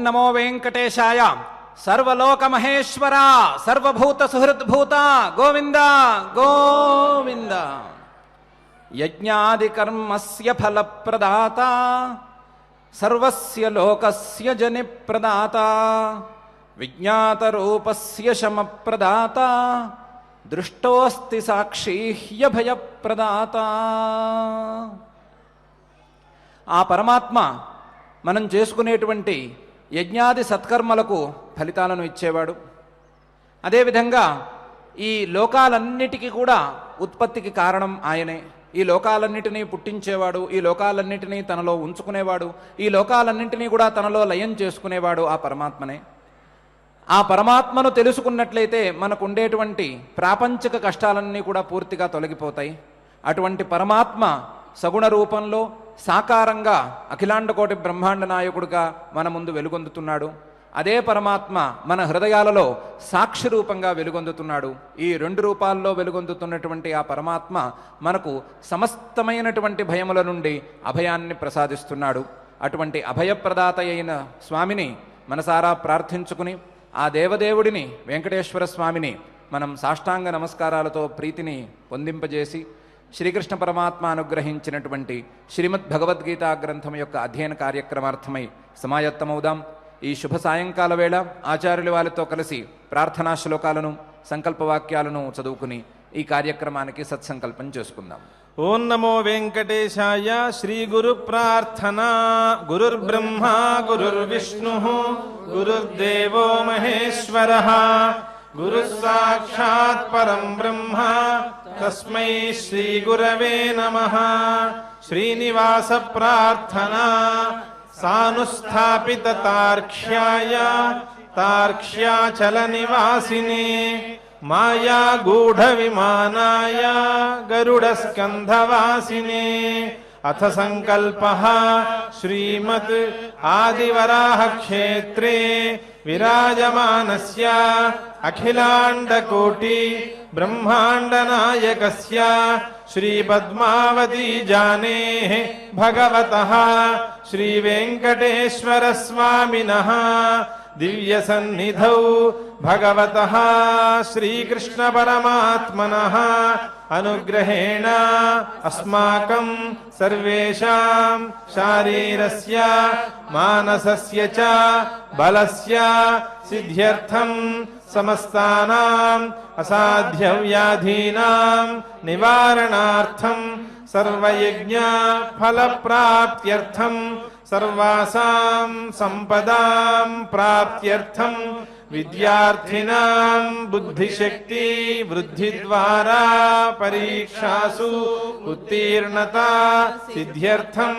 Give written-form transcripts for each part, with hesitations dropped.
నమో వెంకటేశాయ. సర్వలోక మహేశ్వర సర్వభూత సుహృద్భూత గోవింద గోవింద. యజ్ఞాది కర్మస్య ఫలప్రదాత సర్వస్య లోకస్య జని ప్రదాత విజ్ఞాత రూపస్య శమప్రదాత దృష్టోస్తి సాక్షి హ్యభయప్రదాత. ఆ పరమాత్మ మనం చేసుకునేటువంటి యజ్ఞాది సత్కర్మలకు ఫలితాలను ఇచ్చేవాడు. అదేవిధంగా ఈ లోకాలన్నిటికీ కూడా ఉత్పత్తికి కారణం ఆయనే. ఈ లోకాలన్నిటినీ పుట్టించేవాడు, ఈ లోకాలన్నిటినీ తనలో ఉంచుకునేవాడు, ఈ లోకాలన్నింటినీ కూడా తనలో లయం చేసుకునేవాడు ఆ పరమాత్మనే. ఆ పరమాత్మను తెలుసుకున్నట్లయితే మనకు ఉండేటువంటి ప్రాపంచిక కష్టాలన్నీ కూడా పూర్తిగా తొలగిపోతాయి. అటువంటి పరమాత్మ సగుణ రూపంలో సాకారంగా అఖిలాండకోటి బ్రహ్మాండ నాయకుడిగా మన ముందు వెలుగొందుతున్నాడు. అదే పరమాత్మ మన హృదయాలలో సాక్షి రూపంగా వెలుగొందుతున్నాడు. ఈ రెండు రూపాల్లో వెలుగొందుతున్నటువంటి ఆ పరమాత్మ మనకు సమస్తమైనటువంటి భయముల నుండి అభయాన్ని ప్రసాదిస్తున్నాడు. అటువంటి అభయప్రదాత అయిన స్వామిని మనసారా ప్రార్థించుకుని ఆ దేవదేవుడిని వెంకటేశ్వర స్వామిని మనం సాష్టాంగ నమస్కారాలతో ప్రీతిని పొందింపజేసి శ్రీకృష్ణ పరమాత్మ అనుగ్రహించినటువంటి శ్రీమద్ భగవద్గీతా గ్రంథం యొక్క అధ్యయన కార్యక్రమార్థమై సమాయత్తమవుదాం. ఈ శుభ సాయంకాల వేళ ఆచార్యుల వారితో కలిసి ప్రార్థనా శ్లోకాలను సంకల్పవాక్యాలను చదువుకుని ఈ కార్యక్రమానికి సత్సంకల్పం చేసుకుందాం. ఓం నమో వెంకటేశాయ. శ్రీ గురు ప్రార్థన. గురుర్బ్రహ్మ గురుర్విష్ణు గురుర్దేవో మహేశ్వరః గురు సాక్షాత్ పరం బ్రహ్మ తస్మై శ్రీ గురవే నమః. శ్రీనివాస ప్రార్థన. సానుస్థాపిత తార్క్ష్యాయ తార్క్ష్యాచల నివాసినే మాయా గూఢ విమానాయ గరుడ స్కంధవాసినే. అథ సంకల్పః శ్రీమద్ ఆదివరాహ క్షేత్రే విరాజమానస్య అఖిలాండకోటి బ్రహ్మాండ నాయకస్య శ్రీ పద్మావతీ జానేః భగవతః శ్రీ వెంకటేశ్వర స్వామినః దివ్య సన్నిధౌ భగవతః శ్రీకృష్ణ పరమాత్మనః అనుగ్రహేణ అస్మాకం సర్వేషాం శారీరస్య మానసస్య చ బలస్య సిద్ధ్యర్థం సమస్తానాం అసాధ్య వ్యాధీనాం నివారణార్థం సర్వయజ్ఞ ఫలప్రాప్త్యర్థం సర్వాసాం సంపదాం ప్రాప్త్యర్థం విద్యార్థినాం బుద్ధిశక్తి వృద్ధి ద్వారా పరీక్షాసు ఉత్తీర్ణతా సిద్ధ్యర్థం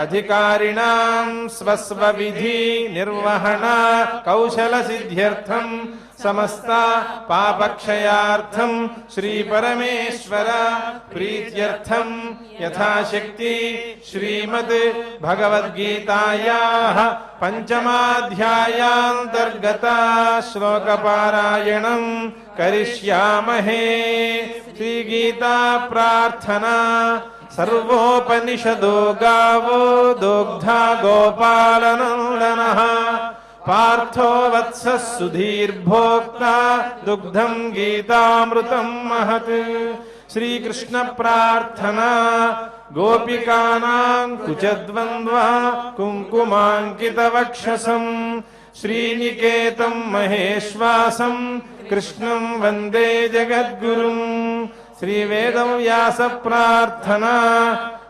అధికారిణాం స్వస్వ విధి నిర్వహణ కౌశల సిద్ధ్యర్థం సమస్త పాపక్షయార్థం శ్రీ పరమేశ్వర ప్రీత్యర్థం యథాశక్తి శ్రీమద్ భగవద్గీతాయాః పంచమాధ్యాయాంతర్గత శ్లోకపారాయణం కరిష్యామహే. శ్రీగీతా ప్రార్థనా. సర్వోపనిషదో గావో దోగ్ధా గోపాలనందనః పార్థో వత్స సుధీర్భోక్తా దుగ్ధం గీతామృతం మహత్. శ్రీకృష్ణ ప్రార్థనా. గోపికానాం కుచద్వంద్వ కుంకుమాంకిత వక్షసం శ్రీనికేతం మహేశ్వాసం కృష్ణం వందే జగద్గురుం. శ్రీవేదవ్యాస ప్రార్థనా.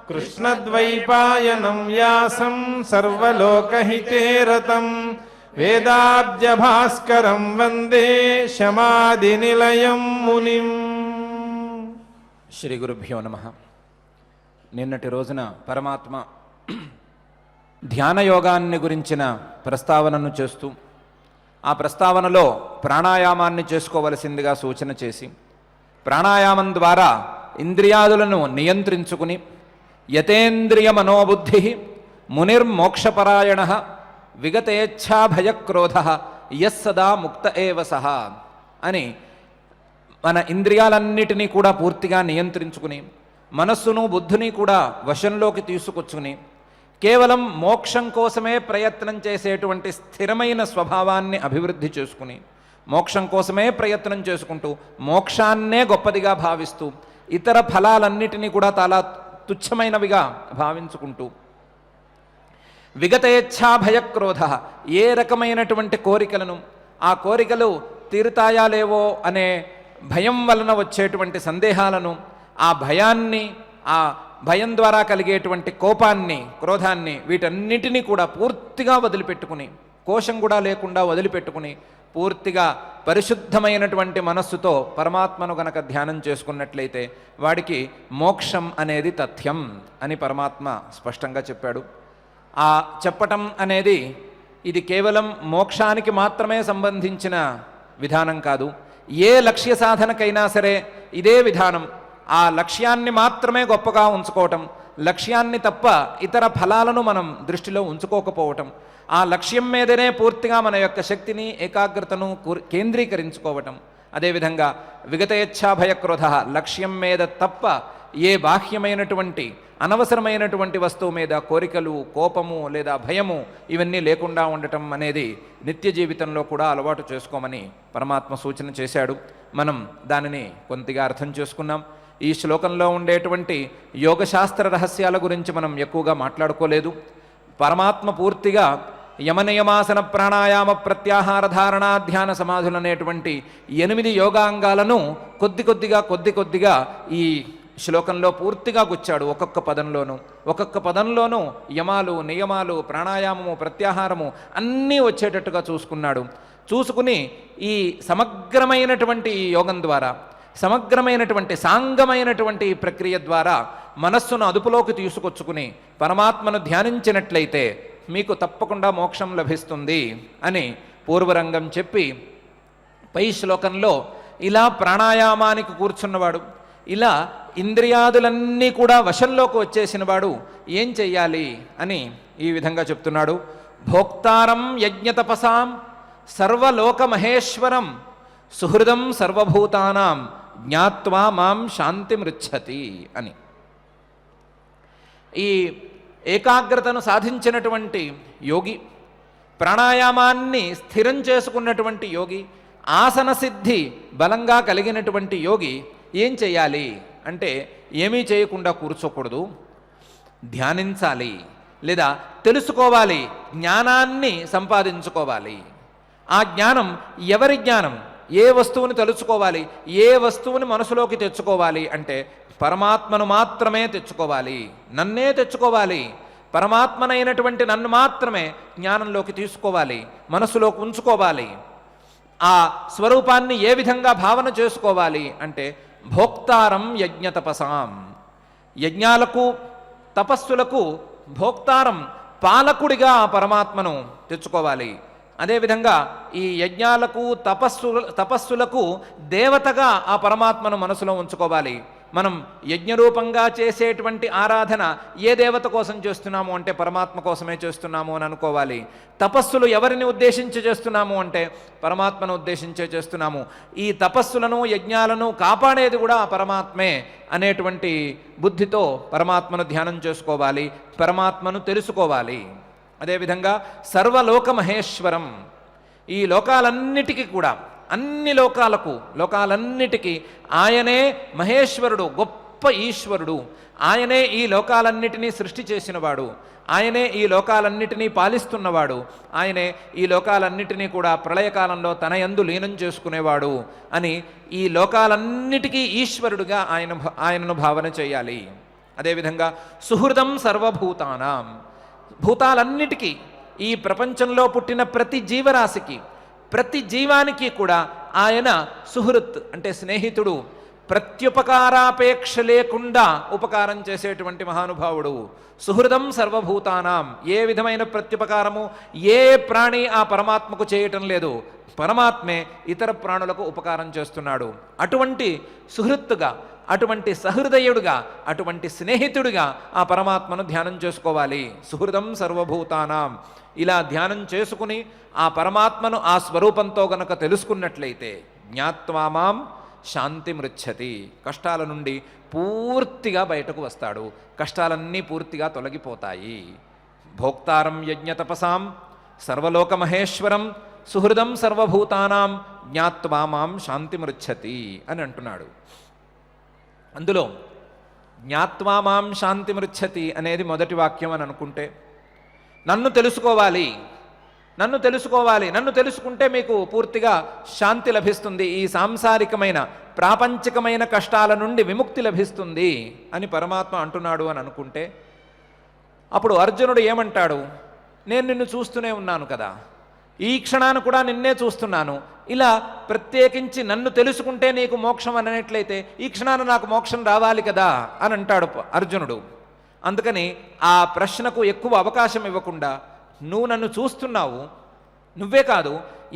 కృష్ణద్వైపాయనం వ్యాసం సర్వలోకహితే రతం వేదాబ్జ భాస్కరం వందే శమాది నిలయం మునిం. శ్రీ గురుభ్యో నమః. నిన్నటి రోజున పరమాత్మ ధ్యానయోగాన్ని గురించిన ప్రస్తావనను చేస్తూ ఆ ప్రస్తావనలో ప్రాణాయామాన్ని చేసుకోవలసిందిగా సూచన చేసి ప్రాణాయామం ద్వారా ఇంద్రియాదులను నియంత్రించుకుని యతేంద్రియ మనోబుద్ధి మునిర్మోక్షపరాయణ విగతేచ్ఛాభయక్రోధ యస్సదా ముక్త ఏవ సహ అని మన ఇంద్రియాలన్నిటినీ కూడా పూర్తిగా నియంత్రించుకుని మనస్సును బుద్ధిని కూడా వశంలోకి తీసుకొచ్చుకుని కేవలం మోక్షం కోసమే ప్రయత్నం చేసేటువంటి స్థిరమైన స్వభావాన్ని అభివృద్ధి చేసుకుని మోక్షం కోసమే ప్రయత్నం చేసుకుంటూ మోక్షాన్నే గొప్పదిగా భావిస్తూ ఇతర ఫలాలన్నిటినీ కూడా చాలా తుచ్చమైనవిగా భావించుకుంటూ విగతేచ్ఛా భయక్రోధ, ఏ రకమైనటువంటి కోరికలను, ఆ కోరికలు తీరుతాయా లేవో అనే భయం వలన వచ్చేటువంటి సందేహాలను, ఆ భయాన్ని, ఆ భయం ద్వారా కలిగేటువంటి కోపాన్ని, క్రోధాన్ని, వీటన్నిటినీ కూడా పూర్తిగా వదిలిపెట్టుకుని, కోశం కూడా లేకుండా వదిలిపెట్టుకుని పూర్తిగా పరిశుద్ధమైనటువంటి మనస్సుతో పరమాత్మను గనక ధ్యానం చేసుకున్నట్లయితే వాడికి మోక్షం అనేది తథ్యం అని పరమాత్మ స్పష్టంగా చెప్పాడు. ఆ చెప్పటం అనేది ఇది కేవలం మోక్షానికి మాత్రమే సంబంధించిన విధానం కాదు. ఏ లక్ష్య సాధనకైనా సరే ఇదే విధానం. ఆ లక్ష్యాన్ని మాత్రమే గొప్పగా ఉంచుకోవటం, లక్ష్యాన్ని తప్ప ఇతర ఫలాలను మనం దృష్టిలో ఉంచుకోకపోవటం, ఆ లక్ష్యం మీదనే పూర్తిగా మన యొక్క శక్తిని, ఏకాగ్రతను కేంద్రీకరించుకోవటం. అదేవిధంగా విగతేచ్ఛాభయక్రోధ, లక్ష్యం మీద తప్ప ఏ బాహ్యమైనటువంటి అనవసరమైనటువంటి వస్తువు మీద కోరికలు, కోపము లేదా భయము ఇవన్నీ లేకుండా ఉండటం అనేది నిత్య జీవితంలో కూడా అలవాటు చేసుకోమని పరమాత్మ సూచన చేశాడు. మనం దానిని కొద్దిగా అర్థం చేసుకున్నాం. ఈ శ్లోకంలో ఉండేటువంటి యోగశాస్త్ర రహస్యాల గురించి మనం ఎక్కువగా మాట్లాడుకోలేదు. పరమాత్మ పూర్తిగా యమనియమాసన ప్రాణాయామ ప్రత్యాహార ధారణ ధ్యాన సమాధులు అనేటువంటి 8 యోగాంగాలను కొద్దిగా ఈ శ్లోకంలో పూర్తిగా గుచ్చాడు. ఒక్కొక్క పదంలోనూ యమాలు, నియమాలు, ప్రాణాయామము, ప్రత్యాహారము అన్నీ వచ్చేటట్టుగా చూసుకుని ఈ సమగ్రమైనటువంటి ఈ యోగం ద్వారా, సమగ్రమైనటువంటి సాంగమైనటువంటి ఈ ప్రక్రియ ద్వారా మనస్సును అదుపులోకి తీసుకొచ్చుకుని పరమాత్మను ధ్యానించినట్లయితే మీకు తప్పకుండా మోక్షం లభిస్తుంది అని పూర్వరంగం చెప్పి పై శ్లోకంలో ఇలా ప్రాణాయామానికి కూర్చున్నవాడు, ఇలా ఇంద్రియాదులన్నీ కూడా వశంలోకి వచ్చేసిన వాడు ఏం చెయ్యాలి అని ఈ విధంగా చెప్తున్నాడు. భోక్తారం యజ్ఞతపసాం సర్వలోక మహేశ్వరం సుహృదం సర్వభూతానాం జ్ఞాత్వా మాం శాంతిమృచ్చతి అని. ఈ ఏకాగ్రతను సాధించినటువంటి యోగి, ప్రాణాయామాన్ని స్థిరం చేసుకున్నటువంటి యోగి, ఆసన సిద్ధి బలంగా కలిగినటువంటి యోగి ఏం చేయాలి అంటే ఏమీ చేయకుండా కూర్చోకూడదు, ధ్యానించాలి లేదా తెలుసుకోవాలి, జ్ఞానాన్ని సంపాదించుకోవాలి. ఆ జ్ఞానం ఎవరి జ్ఞానం? ఏ వస్తువుని తెలుసుకోవాలి, ఏ వస్తువుని మనసులోకి తెచ్చుకోవాలి అంటే పరమాత్మను మాత్రమే తెచ్చుకోవాలి, నన్నే తెచ్చుకోవాలి. పరమాత్మనైనటువంటి నన్ను మాత్రమే జ్ఞానంలోకి తీసుకోవాలి, మనసులోకి ఉంచుకోవాలి. ఆ స్వరూపాన్ని ఏ విధంగా భావన చేసుకోవాలి అంటే భోక్తారం యజ్ఞతపసాం, యజ్ఞాలకు తపస్సులకు భోక్తారం, పాలకుడిగా ఆ పరమాత్మను తెచ్చుకోవాలి. అదేవిధంగా ఈ యజ్ఞాలకు తపస్సులకు దేవతగా ఆ పరమాత్మను మనసులో ఉంచుకోవాలి. మనం యజ్ఞరూపంగా చేసేటువంటి ఆరాధన ఏ దేవత కోసం చేస్తున్నాము అంటే పరమాత్మ కోసమే చేస్తున్నాము అని అనుకోవాలి. తపస్సులు ఎవరిని ఉద్దేశించి చేస్తున్నాము అంటే పరమాత్మను ఉద్దేశించే చేస్తున్నాము. ఈ తపస్సులను, యజ్ఞాలను కాపాడేది కూడా ఆ పరమాత్మే అనేటువంటి బుద్ధితో పరమాత్మను ధ్యానం చేసుకోవాలి, పరమాత్మను తెలుసుకోవాలి. అదేవిధంగా సర్వలోక మహేశ్వరం, ఈ లోకాలన్నిటికీ కూడా, అన్ని లోకాలన్నిటికీ ఆయనే మహేశ్వరుడు, గొప్ప ఈశ్వరుడు. ఆయనే ఈ లోకాలన్నిటినీ సృష్టి చేసినవాడు, ఆయనే ఈ లోకాలన్నిటినీ పాలిస్తున్నవాడు, ఆయనే ఈ లోకాలన్నిటినీ కూడా ప్రళయకాలంలో తన యందు లీనం చేసుకునేవాడు అని ఈ లోకాలన్నిటికీ ఈశ్వరుడుగా ఆయనను భావన చేయాలి. అదేవిధంగా సుహృదం సర్వభూతానాం, భూతాలన్నిటికీ, ఈ ప్రపంచంలో పుట్టిన ప్రతి జీవరాశికి, ప్రతి జీవానికి కూడా ఆయన సుహృత్ అంటే స్నేహితుడు, ప్రత్యుపకారాపేక్ష లేకుండా ఉపకారం చేసేటువంటి మహానుభావుడు. సుహృదం సర్వభూతానాం, ఏ విధమైన ప్రత్యుపకారము ఏ ప్రాణి ఆ పరమాత్మకు చేయటం లేదు, పరమాత్మే ఇతర ప్రాణులకు ఉపకారం చేస్తున్నాడు. అటువంటి సుహృత్తుగా, అటువంటి సహృదయుడుగా, అటువంటి స్నేహితుడిగా ఆ పరమాత్మను ధ్యానం చేసుకోవాలి. సుహృదం సర్వభూతానాం, ఇలా ధ్యానం చేసుకుని ఆ పరమాత్మను ఆ స్వరూపంతో గనక తెలుసుకున్నట్లయితే జ్ఞాత్వా మాం శాంతి మృచ్చతి, కష్టాల నుండి పూర్తిగా బయటకు వస్తాడు, కష్టాలన్నీ పూర్తిగా తొలగిపోతాయి. భోక్తారం యజ్ఞతపసాం సర్వలోకమహేశ్వరం సుహృదం సర్వభూతానాం జ్ఞాత్వా మాం శాంతిమృచ్చతి అని అంటున్నాడు. అందులో జ్ఞాత్వా మాం శాంతిమృచ్చతి అనేది మొదటి వాక్యం అని అనుకుంటే, నన్ను తెలుసుకోవాలి, నన్ను తెలుసుకోవాలి, నన్ను తెలుసుకుంటే మీకు పూర్తిగా శాంతి లభిస్తుంది, ఈ సాంసారికమైన ప్రాపంచికమైన కష్టాల నుండి విముక్తి లభిస్తుంది అని పరమాత్మ అంటున్నాడు అని అనుకుంటే, అప్పుడు అర్జునుడు ఏమంటాడు? నేను నిన్ను చూస్తూనే ఉన్నాను కదా, ఈ క్షణాన్ని కూడా నిన్నే చూస్తున్నాను, ఇలా ప్రత్యేకించి నన్ను తెలుసుకుంటే నీకు మోక్షం అనేట్లయితే ఈ క్షణాన్ని నాకు మోక్షం రావాలి కదా అని అంటాడు అర్జునుడు. అందుకని ఆ ప్రశ్నకు ఎక్కువ అవకాశం ఇవ్వకుండా, నువ్వు నన్ను చూస్తున్నావు, నువ్వే కాదు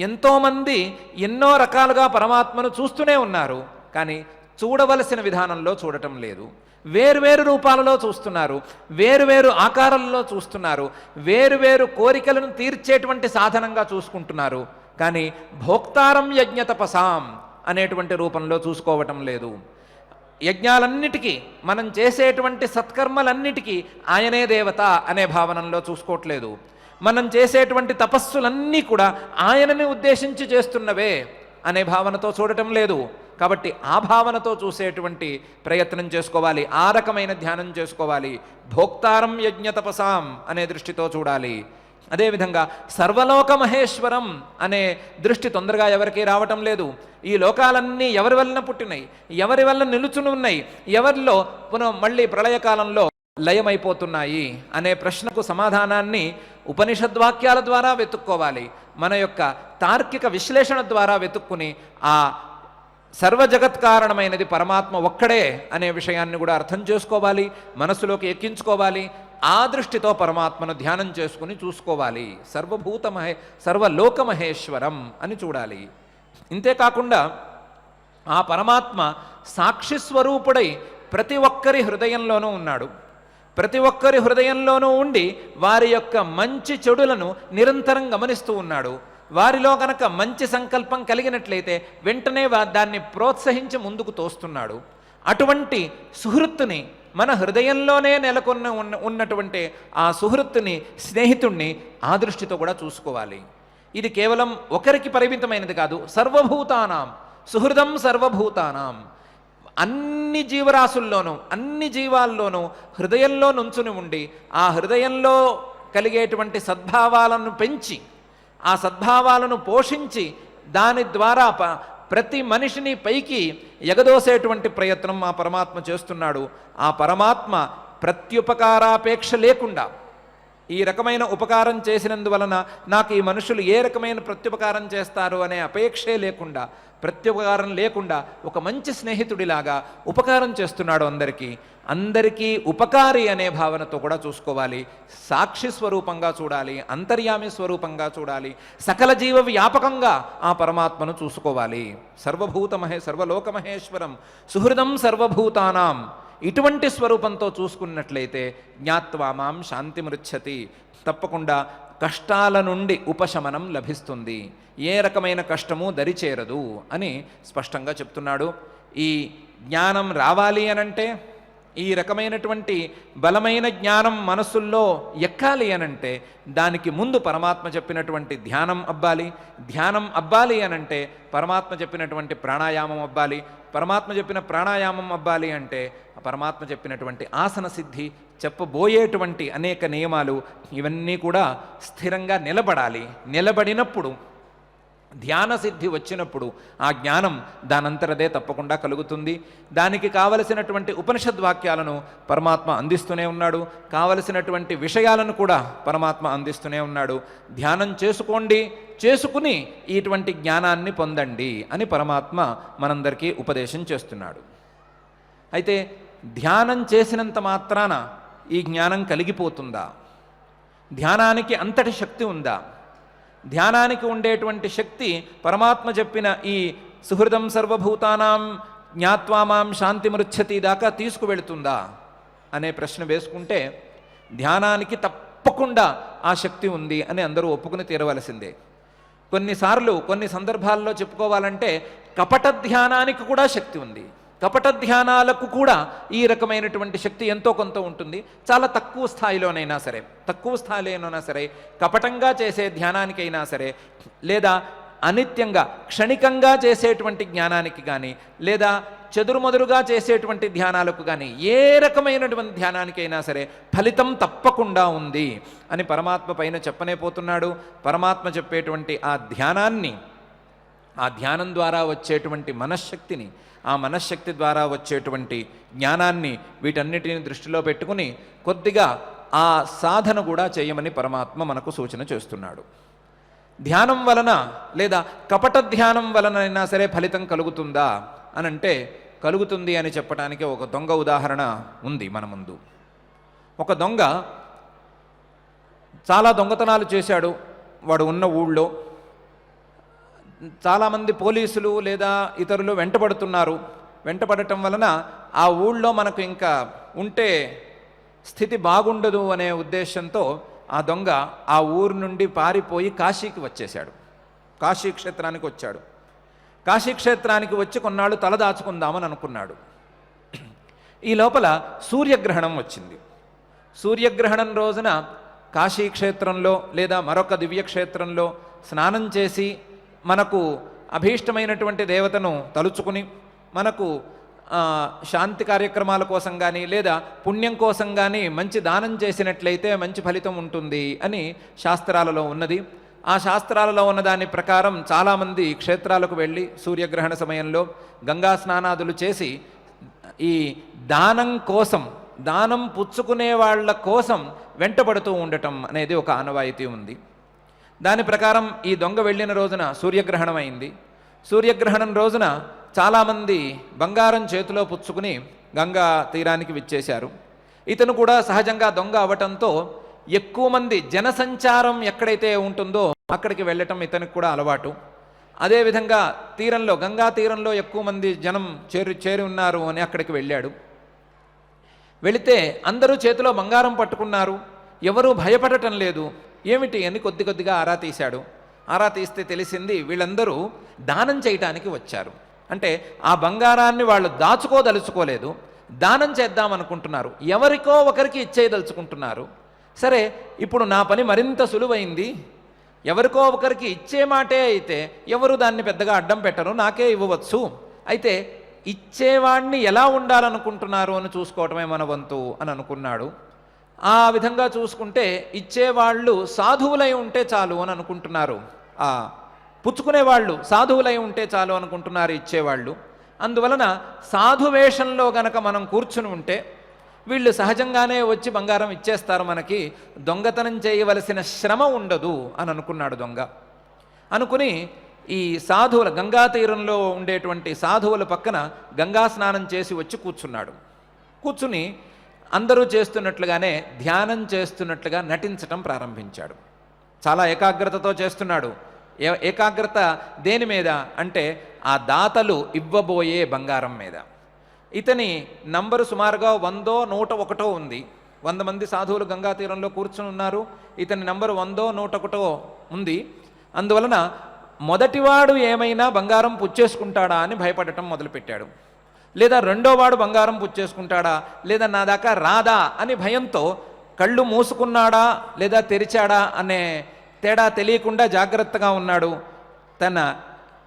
ఎంతోమంది ఎన్నో రకాలుగా పరమాత్మను చూస్తూనే ఉన్నారు, కానీ చూడవలసిన విధానంలో చూడటం లేదు. వేరువేరు రూపాలలో చూస్తున్నారు, వేరువేరు ఆకారాలలో చూస్తున్నారు, వేరువేరు కోరికలను తీర్చేటువంటి సాధనంగా చూసుకుంటున్నారు, కానీ భోక్తారం యజ్ఞతపసాం అనేటువంటి రూపంలో చూసుకోవటం లేదు. యజ్ఞాలన్నిటికీ, మనం చేసేటువంటి సత్కర్మలన్నిటికీ ఆయనే దేవత అనే భావనలో చూసుకోవట్లేదు. మనం చేసేటువంటి తపస్సులన్నీ కూడా ఆయనని ఉద్దేశించి చేస్తున్నవే అనే భావనతో చూడటం లేదు. కాబట్టి ఆ భావనతో చూసేటువంటి ప్రయత్నం చేసుకోవాలి, ఆ రకమైన ధ్యానం చేసుకోవాలి. భోక్తారం యజ్ఞతపసాం అనే దృష్టితో చూడాలి. అదేవిధంగా సర్వలోక మహేశ్వరం అనే దృష్టి తొందరగా ఎవరికీ రావటం లేదు. ఈ లోకాలన్నీ ఎవరి వలన పుట్టినాయి, ఎవరి వల్ల నిలుచుని ఉన్నాయి, ఎవరిలో మళ్ళీ ప్రళయకాలంలో లయమైపోతున్నాయి అనే ప్రశ్నకు సమాధానాన్ని ఉపనిషద్వాక్యాల ద్వారా వెతుక్కోవాలి. మన యొక్క తార్కిక విశ్లేషణ ద్వారా వెతుక్కుని ఆ సర్వజగత్కారణమైనది పరమాత్మ ఒక్కడే అనే విషయాన్ని కూడా అర్థం చేసుకోవాలి, మనసులోకి ఎక్కించుకోవాలి. ఆ దృష్టితో పరమాత్మను ధ్యానం చేసుకుని చూసుకోవాలి. సర్వలోకమహేశ్వరం అని చూడాలి. ఇంతేకాకుండా ఆ పరమాత్మ సాక్షి స్వరూపుడై ప్రతి ఒక్కరి హృదయంలోనూ ఉన్నాడు. ప్రతి ఒక్కరి హృదయంలోనూ ఉండి వారి యొక్క మంచి చెడులను నిరంతరం గమనిస్తూ ఉన్నాడు. వారిలో గనక మంచి సంకల్పం కలిగినట్లయితే వెంటనే దాన్ని ప్రోత్సహించి ముందుకు తోస్తున్నాడు. అటువంటి సుహృత్తుని, మన హృదయంలోనే ఉన్నటువంటి ఆ సుహృత్తుని, స్నేహితుణ్ణి ఆ దృష్టితో కూడా చూసుకోవాలి. ఇది కేవలం ఒకరికి పరిమితమైనది కాదు, సర్వభూతానాం సుహృదం సర్వభూతానాం, అన్ని జీవరాశుల్లోనూ అన్ని జీవాల్లోనూ హృదయంలో నుంచుని ఉండి ఆ హృదయంలో కలిగేటువంటి సద్భావాలను పెంచి ఆ సద్భావాలను పోషించి దాని ద్వారా ప్రతి మనిషిని పైకి ఎగదోసేటువంటి ప్రయత్నం ఆ పరమాత్మ చేస్తున్నాడు. ఆ పరమాత్మ ప్రత్యుపకారాపేక్ష లేకుండా, ఈ రకమైన ఉపకారం చేసినందువలన నాకు ఈ మనుషులు ఏ రకమైన ప్రత్యుపకారం చేస్తారు అనే అపేక్షే లేకుండా, ప్రత్యుపకారం లేకుండా ఒక మంచి స్నేహితుడిలాగా ఉపకారం చేస్తున్నాడు అందరికీ ఉపకారి అనే భావనతో కూడా చూసుకోవాలి. సాక్షి స్వరూపంగా చూడాలి, అంతర్యామి స్వరూపంగా చూడాలి, సకల జీవ వ్యాపకంగా ఆ పరమాత్మను చూసుకోవాలి. సర్వలోకమహేశ్వరం సుహృదం సర్వభూతానాం, ఇటువంటి స్వరూపంతో చూసుకున్నట్లయితే జ్ఞాత్వా మాం శాంతిమృచ్చతి, తప్పకుండా కష్టాల నుండి ఉపశమనం లభిస్తుంది, ఏ రకమైన కష్టము దరిచేరదు అని స్పష్టంగా చెప్తున్నాడు. ఈ జ్ఞానం రావాలి అనంటే, ఈ రకమైనటువంటి బలమైన జ్ఞానం మనస్సుల్లో ఎక్కాలి అనంటే దానికి ముందు పరమాత్మ చెప్పినటువంటి ధ్యానం అబ్బాలి. ధ్యానం అబ్బాలి అనంటే పరమాత్మ చెప్పినటువంటి ప్రాణాయామం అబ్బాలి. పరమాత్మ చెప్పిన ప్రాణాయామం అబ్బాలి అంటే పరమాత్మ చెప్పినటువంటి ఆసన సిద్ధి, చెప్పబోయేటువంటి అనేక నియమాలు ఇవన్నీ కూడా స్థిరంగా నిలబడాలి. నిలబడినప్పుడు, ధ్యాన సిద్ధి వచ్చినప్పుడు ఆ జ్ఞానం దానంతరదే తప్పకుండా కలుగుతుంది. దానికి కావలసినటువంటి ఉపనిషద్వాక్యాలను పరమాత్మ అందిస్తూనే ఉన్నాడు, కావలసినటువంటి విషయాలను కూడా పరమాత్మ అందిస్తూనే ఉన్నాడు. ధ్యానం చేసుకోండి, చేసుకుని ఇటువంటి జ్ఞానాన్ని పొందండి అని పరమాత్మ మనందరికీ ఉపదేశం చేస్తున్నాడు. అయితే ధ్యానం చేసినంత మాత్రాన ఈ జ్ఞానం కలిగిపోతుందా? ధ్యానానికి అంతటి శక్తి ఉందా? ధ్యానానికి ఉండేటువంటి శక్తి పరమాత్మ చెప్పిన ఈ సుహృదం సర్వభూతానాం జ్ఞాత్వా మాం శాంతిమృచ్చతి దాకా తీసుకువెళుతుందా అనే ప్రశ్న వేసుకుంటే ధ్యానానికి తప్పకుండా ఆ శక్తి ఉంది అని అందరూ ఒప్పుకుని తీరవలసిందే. కొన్నిసార్లు కొన్ని సందర్భాల్లో చెప్పుకోవాలంటే కపట ధ్యానానికి కూడా శక్తి ఉంది. కపట ధ్యానాలకు కూడా ఈ రకమైనటువంటి శక్తి ఎంతో కొంత ఉంటుంది. చాలా తక్కువ స్థాయిలోనైనా సరే కపటంగా చేసే ధ్యానానికైనా సరే, లేదా అనిత్యంగా క్షణికంగా చేసేటువంటి జ్ఞానానికి కానీ, లేదా చెదురుమదురుగా చేసేటువంటి ధ్యానాలకు కానీ, ఏ రకమైనటువంటి ధ్యానానికైనా సరే ఫలితం తప్పకుండా ఉంది అని పరమాత్మ పైన చెప్పనే పోతున్నాడు. పరమాత్మ చెప్పేటువంటి ఆ ధ్యానం ద్వారా వచ్చేటువంటి మనశ్శక్తిని, ఆ మనశ్శక్తి ద్వారా వచ్చేటువంటి జ్ఞానాన్ని, వీటన్నిటిని దృష్టిలో పెట్టుకుని కొద్దిగా ఆ సాధన కూడా చేయమని పరమాత్మ మనకు సూచన చేస్తున్నాడు. ధ్యానం వలన లేదా కపట ధ్యానం వలనైనా సరే ఫలితం కలుగుతుందా అనంటే కలుగుతుంది అని చెప్పడానికి ఒక దొంగ ఉదాహరణ ఉంది మన ముందు. ఒక దొంగ చాలా దొంగతనాలు చేశాడు. వాడు ఉన్న ఊళ్ళో చాలామంది పోలీసులు లేదా ఇతరులు వెంటపడటం వలన ఆ ఊళ్ళో మనకు ఇంకా ఉంటే స్థితి బాగుండదు అనే ఉద్దేశంతో ఆ దొంగ ఆ ఊరు నుండి పారిపోయి కాశీకి వచ్చేశాడు. కాశీక్షేత్రానికి వచ్చాడు. కాశీక్షేత్రానికి వచ్చి కొన్నాళ్ళు తలదాచుకుందామని అనుకున్నాడు. ఈ లోపల సూర్యగ్రహణం వచ్చింది. సూర్యగ్రహణం రోజున కాశీక్షేత్రంలో లేదా మరొక దివ్యక్షేత్రంలో స్నానం చేసి మనకు అభీష్టమైనటువంటి దేవతను తలుచుకుని మనకు శాంతి కార్యక్రమాల కోసం కానీ లేదా పుణ్యం కోసం కానీ మంచి దానం చేసినట్లయితే మంచి ఫలితం ఉంటుంది అని శాస్త్రాలలో ఉన్నది. ఆ శాస్త్రాలలో ఉన్న దాని ప్రకారం చాలామంది క్షేత్రాలకు వెళ్ళి సూర్యగ్రహణ సమయంలో గంగా స్నానాదులు చేసి ఈ దానం పుచ్చుకునే వాళ్ళ కోసం వెంటబడుతూ ఉండటం అనేది ఒక ఆనవాయితీ ఉంది. దాని ప్రకారం ఈ దొంగ వెళ్ళిన రోజున సూర్యగ్రహణం అయింది. సూర్యగ్రహణం రోజున చాలామంది బంగారం చేతిలో పుచ్చుకుని గంగా తీరానికి విచ్చేశారు. ఇతను కూడా సహజంగా దొంగ అవటంతో ఎక్కువ మంది జనసంచారం ఎక్కడైతే ఉంటుందో అక్కడికి వెళ్ళటం ఇతనికి కూడా అలవాటు. అదేవిధంగా తీరంలో గంగా తీరంలో ఎక్కువ మంది జనం చేరి ఉన్నారు అని అక్కడికి వెళ్ళాడు. వెళితే అందరూ చేతిలో బంగారం పట్టుకున్నారు. ఎవరూ భయపడటం లేదు. ఏమిటి అని కొద్దిగా ఆరా తీశాడు. ఆరా తీస్తే తెలిసింది వీళ్ళందరూ దానం చేయటానికి వచ్చారు. అంటే ఆ బంగారాన్ని వాళ్ళు దాచుకోదలుచుకోలేదు, దానం చేద్దామనుకుంటున్నారు. ఎవరికో ఒకరికి ఇచ్చేయదలుచుకుంటున్నారు. సరే, ఇప్పుడు నా పని మరింత సులువైంది. ఎవరికో ఒకరికి ఇచ్చే మాటే అయితే ఎవరు దాన్ని పెద్దగా అడ్డం పెట్టరు, నాకే ఇవ్వవచ్చు. అయితే ఇచ్చేవాణ్ణి ఎలా ఉండాలనుకుంటున్నారు అని చూసుకోవటమే మన వంతు అని అనుకున్నాడు. ఆ విధంగా చూసుకుంటే ఇచ్చేవాళ్ళు సాధువులై ఉంటే చాలు అని అనుకుంటున్నారు. ఆ పుచ్చుకునేవాళ్ళు సాధువులై ఉంటే చాలు అనుకుంటున్నారు ఇచ్చేవాళ్ళు. అందువలన సాధువేషంలో గనక మనం కూర్చుని ఉంటే వీళ్ళు సహజంగానే వచ్చి బంగారం ఇచ్చేస్తారు, మనకి దొంగతనం చేయవలసిన శ్రమ ఉండదు అని అనుకున్నాడు దొంగ. అనుకుని ఈ సాధువుల గంగా తీరంలో ఉండేటువంటి సాధువుల పక్కన గంగా స్నానం చేసి వచ్చి కూర్చున్నాడు. కూర్చుని అందరూ చేస్తున్నట్లుగానే ధ్యానం చేస్తున్నట్లుగా నటించటం ప్రారంభించాడు. చాలా ఏకాగ్రతతో చేస్తున్నాడు. ఏకాగ్రత దేని మీద అంటే ఆ దాతలు ఇవ్వబోయే బంగారం మీద. ఇతని నంబరు సుమారుగా 100, 101 ఉంది. 100 మంది సాధువులు గంగా తీరంలో కూర్చుని ఉన్నారు. ఇతని నంబరు 100, 101 ఉంది. అందువలన మొదటివాడు ఏమైనా బంగారం పుచ్చేసుకుంటాడా అని భయపడటం మొదలుపెట్టాడు. లేదా రెండోవాడు బంగారం పుచ్చేసుకుంటాడా, లేదా నా దాకా రాదా అని భయంతో కళ్ళు మూసుకున్నాడా లేదా తెరిచాడా అనే తేడా తెలియకుండా జాగ్రత్తగా ఉన్నాడు. తన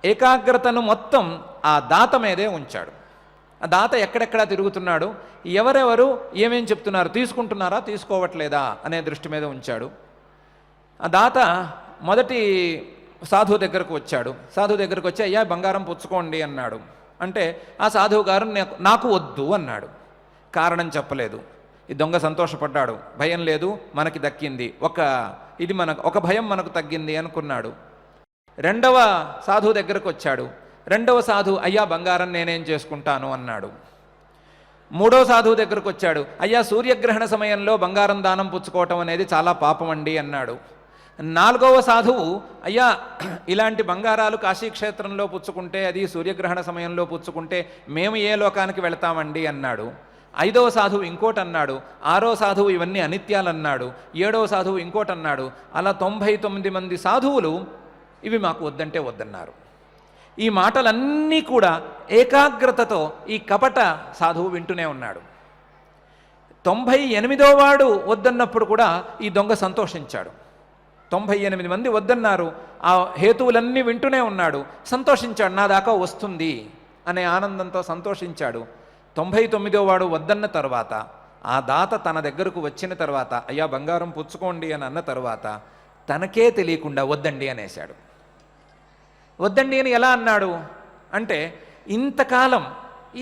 ఏకాగ్రతను మొత్తం ఆ దాత మీదే ఉంచాడు. ఆ దాత ఎక్కడెక్కడ తిరుగుతున్నాడు, ఎవరెవరు ఏమేం చెప్తున్నారు, తీసుకుంటున్నారా తీసుకోవట్లేదా అనే దృష్టి మీద ఉంచాడు. ఆ దాత మొదటి సాధువు దగ్గరకు వచ్చాడు. సాధువు దగ్గరకు వచ్చి అయ్యా బంగారం పుచ్చుకోండి అన్నాడు. అంటే ఆ సాధువు గారు నాకు వద్దు అన్నాడు. కారణం చెప్పలేదు. ఈ దొంగ సంతోషపడ్డాడు. భయం లేదు, మనకి దక్కింది, ఒక భయం మనకు తగ్గింది అనుకున్నాడు. రెండవ సాధువు దగ్గరకు వచ్చాడు. రెండవ సాధువు అయ్యా బంగారం నేనేం చేసుకుంటాను అన్నాడు. మూడవ సాధువు దగ్గరకు వచ్చాడు. అయ్యా సూర్యగ్రహణ సమయంలో బంగారం దానం పుచ్చుకోవటం అనేది చాలా పాపం అండి అన్నాడు. నాలుగవ సాధువు అయ్యా ఇలాంటి బంగారాలు కాశీక్షేత్రంలో పుచ్చుకుంటే, అది సూర్యగ్రహణ సమయంలో పుచ్చుకుంటే మేము ఏ లోకానికి వెళతామండి అన్నాడు. ఐదవ సాధువు ఇంకోటి అన్నాడు. ఆరో సాధువు ఇవన్నీ అనిత్యాలన్నాడు. ఏడవ సాధువు ఇంకోటి అన్నాడు. అలా 99 మంది సాధువులు ఇవి మాకు వద్దంటే వద్దన్నారు. ఈ మాటలన్నీ కూడా ఏకాగ్రతతో ఈ కపట సాధువు వింటూనే ఉన్నాడు. 98వ వాడు వద్దన్నప్పుడు కూడా ఈ దొంగ సంతోషించాడు. 98 మంది వద్దన్నారు, ఆ హేతువులన్నీ వింటూనే ఉన్నాడు, సంతోషించాడు, నా దాకా వస్తుంది అనే ఆనందంతో సంతోషించాడు. 99వ వాడు వద్దన్న తర్వాత ఆ దాత తన దగ్గరకు వచ్చిన తర్వాత, అయ్యా బంగారం పుచ్చుకోండి అని అన్న తర్వాత తనకే తెలియకుండా వద్దండి అనేశాడు. వద్దండి అని ఎలా అన్నాడు అంటే, ఇంతకాలం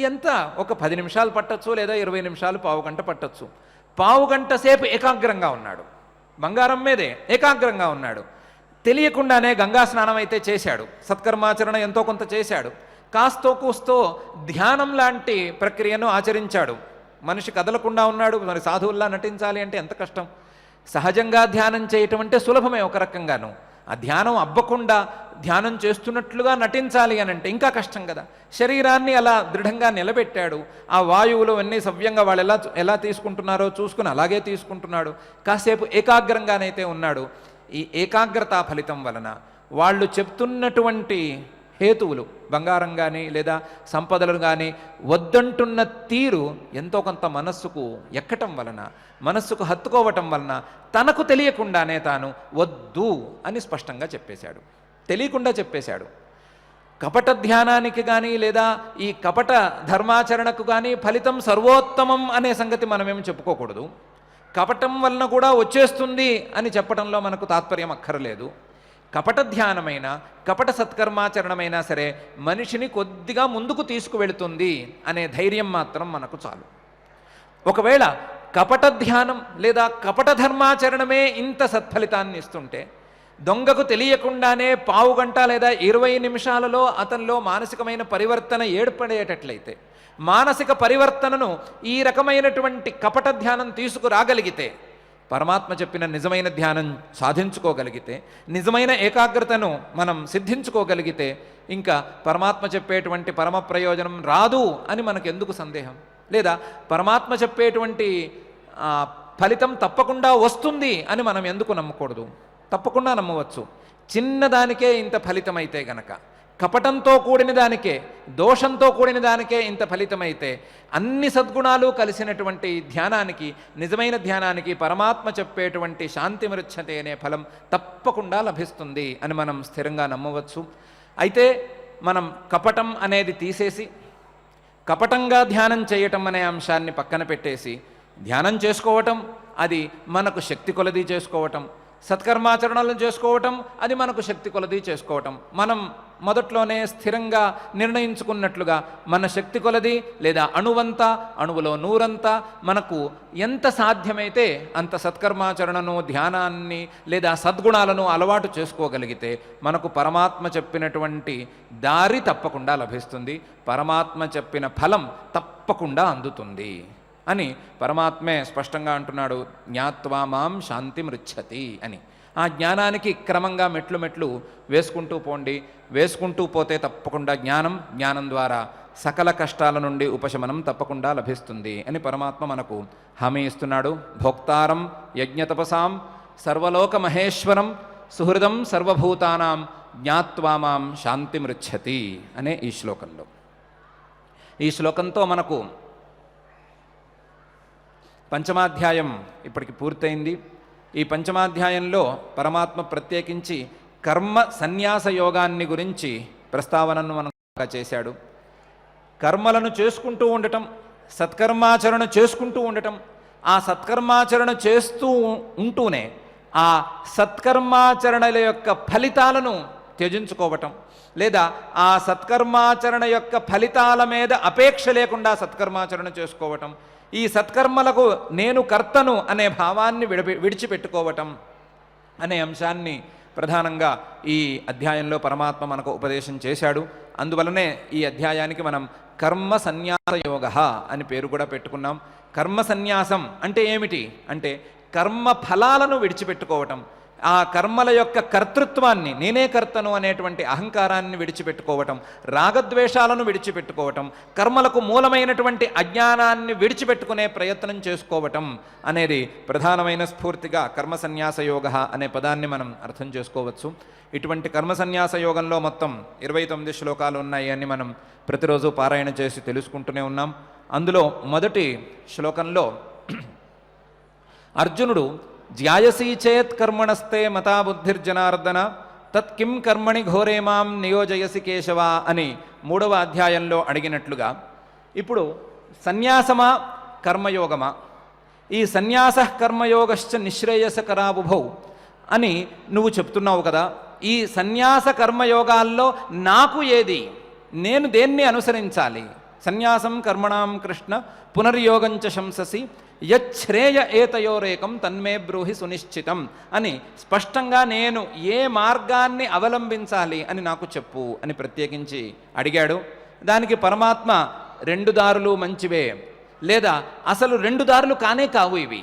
ఎంత ఒక 10 నిమిషాలు పట్టచ్చు, లేదా 20 నిమిషాలు, పావుగంట పట్టచ్చు. పావుగంట సేపు ఏకాగ్రంగా ఉన్నాడు, బంగారం మీదే ఏకాగ్రంగా ఉన్నాడు. తెలియకుండానే గంగా స్నానం అయితే చేశాడు, సత్కర్మాచరణ ఎంతో కొంత చేశాడు, కాస్తో కూస్తో ధ్యానం లాంటి ప్రక్రియను ఆచరించాడు. మనిషి కదలకుండా ఉన్నాడు, మరి సాధువుల్లా నటించాలి అంటే ఎంత కష్టం. సహజంగా ధ్యానం చేయటం అంటే సులభమే ఒక రకంగాను, ఆ ధ్యానం అబ్బకుండా ధ్యానం చేస్తున్నట్లుగా నటించాలి అని అంటే ఇంకా కష్టం కదా. శరీరాన్ని అలా దృఢంగా నిలబెట్టాడు, ఆ వాయువులు అన్నీ సవ్యంగా వాళ్ళు ఎలా తీసుకుంటున్నారో చూసుకుని అలాగే తీసుకుంటున్నాడు. కాసేపు ఏకాగ్రంగానైతే ఉన్నాడు. ఈ ఏకాగ్రత ఫలితం వలన వాళ్ళు చెప్తున్నటువంటి హేతువులు, బంగారం కానీ లేదా సంపదలు కానీ వద్దంటున్న తీరు ఎంతో కొంత మనస్సుకు ఎక్కటం వలన, మనస్సుకు హత్తుకోవటం వలన తనకు తెలియకుండానే తాను వద్దు అని స్పష్టంగా చెప్పేశాడు, తెలియకుండా చెప్పేశాడు. కపట ధ్యానానికి కానీ లేదా ఈ కపట ధర్మాచరణకు కానీ ఫలితం సర్వోత్తమం అనే సంగతి మనమేమి చెప్పుకోకూడదు. కపటం వలన కూడా వచ్చేస్తుంది అని చెప్పడంలో మనకు తాత్పర్యం అక్కర్లేదు. కపట ధ్యానమైన కపట సత్కర్మాచరణమైనా సరే మనిషిని కొద్దిగా ముందుకు తీసుకువెళుతుంది అనే ధైర్యం మాత్రం మనకు చాలు. ఒకవేళ కపట ధ్యానం లేదా కపట ధర్మాచరణమే ఇంత సత్ఫలితాన్ని ఇస్తుంటే, దొంగకు తెలియకుండానే పావుగంట లేదా 20 నిమిషాలలో అతనిలో మానసికమైన పరివర్తన ఏర్పడేటట్లయితే, మానసిక పరివర్తనను ఈ రకమైనటువంటి కపట ధ్యానం తీసుకురాగలిగితే, పరమాత్మ చెప్పిన నిజమైన ధ్యానం సాధించుకోగలిగితే, నిజమైన ఏకాగ్రతను మనం సిద్ధించుకోగలిగితే, ఇంకా పరమాత్మ చెప్పేటువంటి పరమ ప్రయోజనం రాదు అని మనకెందుకు సందేహం? లేదా పరమాత్మ చెప్పేటువంటి ఫలితం తప్పకుండా వస్తుంది అని మనం ఎందుకు నమ్మకూడదు? తప్పకుండా నమ్మవచ్చు. చిన్నదానికే ఇంత ఫలితమైతే గనక, కపటంతో కూడిన దానికే, దోషంతో కూడిన దానికే ఇంత ఫలితమైతే, అన్ని సద్గుణాలు కలిసినటువంటి ధ్యానానికి, నిజమైన ధ్యానానికి పరమాత్మ చెప్పేటువంటి శాంతి మృచ్ఛతే అనే ఫలం తప్పకుండా లభిస్తుంది అని మనం స్థిరంగా నమ్మవచ్చు. అయితే మనం కపటం అనేది తీసేసి, కపటంగా ధ్యానం చేయటం అనే అంశాన్ని పక్కన పెట్టేసి, ధ్యానం చేసుకోవటం అది మనకు శక్తి కొలది చేసుకోవటం, సత్కర్మాచరణలను చేసుకోవటం అది మనకు శక్తి కొలది చేసుకోవటం. మనం మొదట్లోనే స్థిరంగా నిర్ణయించుకున్నట్లుగా మన శక్తి కొలది లేదా అణువంతా, అణువులో నూరంతా మనకు ఎంత సాధ్యమైతే అంత సత్కర్మాచరణను, ధ్యానాన్ని లేదా సద్గుణాలను అలవాటు చేసుకోగలిగితే మనకు పరమాత్మ చెప్పినటువంటి దారి తప్పకుండా లభిస్తుంది, పరమాత్మ చెప్పిన ఫలం తప్పకుండా అందుతుంది అని పరమాత్మే స్పష్టంగా అంటున్నాడు. జ్ఞాత్వా మాం శాంతి మృచ్ఛతి అని. ఆ జ్ఞానానికి క్రమంగా మెట్లు మెట్లు వేసుకుంటూ పోండి, వేసుకుంటూ పోతే తప్పకుండా జ్ఞానం ద్వారా సకల కష్టాల నుండి ఉపశమనం తప్పకుండా లభిస్తుంది అని పరమాత్మ మనకు హామీ ఇస్తున్నాడు. భోక్తారం యజ్ఞతపసాం సర్వలోక మహేశ్వరం సుహృదం సర్వభూతానాం జ్ఞాత్వా మాం శాంతి మృచ్ఛతి అనే ఈ శ్లోకంలో. ఈ శ్లోకంతో మనకు పంచమాధ్యాయం ఇప్పటికి పూర్తయింది. ఈ పంచమాధ్యాయంలో పరమాత్మ ప్రత్యేకించి కర్మ సన్యాస యోగాన్ని గురించి ప్రస్తావనను మనకు చేశాడు. కర్మలను చేసుకుంటూ ఉండటం, సత్కర్మాచరణ చేసుకుంటూ ఉండటం, ఆ సత్కర్మాచరణ చేస్తూ ఉంటూనే ఆ సత్కర్మాచరణల యొక్క ఫలితాలను త్యజించుకోవటం, లేదా ఆ సత్కర్మాచరణ యొక్క ఫలితాల మీద అపేక్ష లేకుండా సత్కర్మాచరణ చేసుకోవటం, ఈ సత్కర్మలకు నేను కర్తను అనే భావాన్ని విడిచిపెట్టుకోవటం అనే అంశాన్ని ప్రధానంగా ఈ అధ్యాయంలో పరమాత్మ మనకు ఉపదేశం చేశాడు. అందువలనే ఈ అధ్యాయానికి మనం కర్మ సన్యాస యోగ అని పేరు కూడా పెట్టుకున్నాం. కర్మ సన్యాసం అంటే ఏమిటి అంటే కర్మ ఫలాలను విడిచిపెట్టుకోవటం. ఆ కర్మల యొక్క కర్తృత్వాన్ని, నేనే కర్తను అనేటువంటి అహంకారాన్ని విడిచిపెట్టుకోవటం, రాగద్వేషాలను విడిచిపెట్టుకోవటం, కర్మలకు మూలమైనటువంటి అజ్ఞానాన్ని విడిచిపెట్టుకునే ప్రయత్నం చేసుకోవటం అనేది ప్రధానమైన స్ఫూర్తిగా కర్మ సన్యాస యోగ అనే పదాన్ని మనం అర్థం చేసుకోవచ్చు. ఇటువంటి కర్మ సన్యాస యోగంలో మొత్తం 29 శ్లోకాలు ఉన్నాయి అని మనం ప్రతిరోజు పారాయణ చేసి తెలుసుకుంటూనే ఉన్నాం. అందులో మొదటి శ్లోకంలో అర్జునుడు జ్యాయసీ చేత్ కర్మణస్తే మతా బుద్ధిర్జనార్దన తత్ కిం కర్మణి ఘోరే మాం నియోజయసి కేశవ అని 3వ అధ్యాయంలో అడిగినట్లుగా ఇప్పుడు సన్యాసమా కర్మయోగమా, ఈ సన్యాస కర్మయోగశ్చ నిశ్రేయసకరాబుభౌ అని నువ్వు చెప్తున్నావు కదా, ఈ సన్యాస కర్మయోగాల్లో నాకు ఏది, నేను దేన్ని అనుసరించాలి? సన్యాసం కర్మణాం కృష్ణ పునర్యోగంచ శంససి యచ్ఛ్రేయ ఏతయోరేకం తన్మే బ్రూహి సునిశ్చితం అని స్పష్టంగా నేను ఏ మార్గాన్ని అవలంబించాలి అని నాకు చెప్పు అని ప్రత్యేకించి అడిగాడు. దానికి పరమాత్మ 2 దారులు మంచివే, లేదా అసలు 2 దారులు కానే కావు, ఇవి